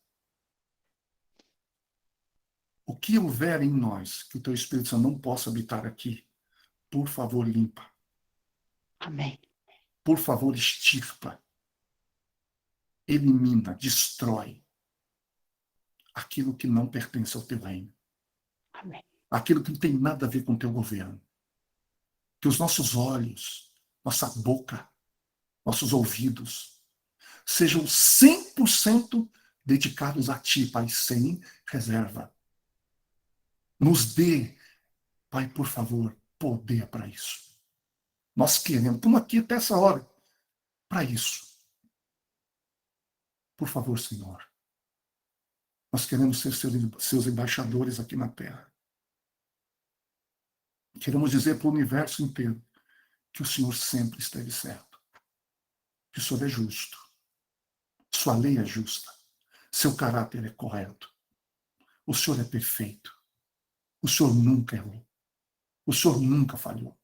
O que houver em nós que o teu Espírito Santo não possa habitar aqui, por favor, limpa. Amém. Por favor, extirpa. Elimina, destrói aquilo que não pertence ao teu reino. Amém. Aquilo que não tem nada a ver com o teu governo. Que os nossos olhos, nossa boca, nossos ouvidos sejam 100% dedicados a ti, Pai, sem reserva. Nos dê, Pai, por favor, poder para isso. Nós queremos, estamos aqui até essa hora, para isso. Por favor, Senhor. Nós queremos ser seus embaixadores aqui na Terra. Queremos dizer para o universo inteiro que o Senhor sempre esteve certo. Que o Senhor é justo. Sua lei é justa. Seu caráter é correto. O Senhor é perfeito. O Senhor nunca errou. O Senhor nunca falhou.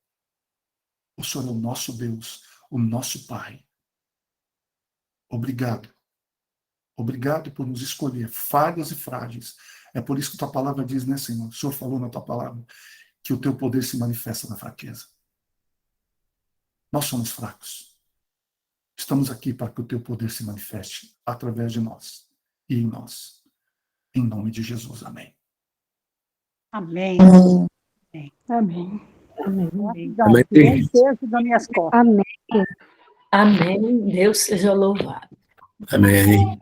O Senhor é o nosso Deus, o nosso Pai. Obrigado. Obrigado por nos escolher, falhas e frágeis. É por isso que tua palavra diz, né, Senhor? O Senhor falou na tua palavra que o teu poder se manifesta na fraqueza. Nós somos fracos. estamos aqui para que o teu poder se manifeste através de nós e em nós. Em nome de Jesus, amém. Amém. Amém. Gratidão. Amém. Que nem peso das minhas costas. Amém. Amém. Deus seja louvado. Amém.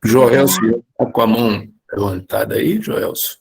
Joelson, está com a mão levantada aí, Joelson?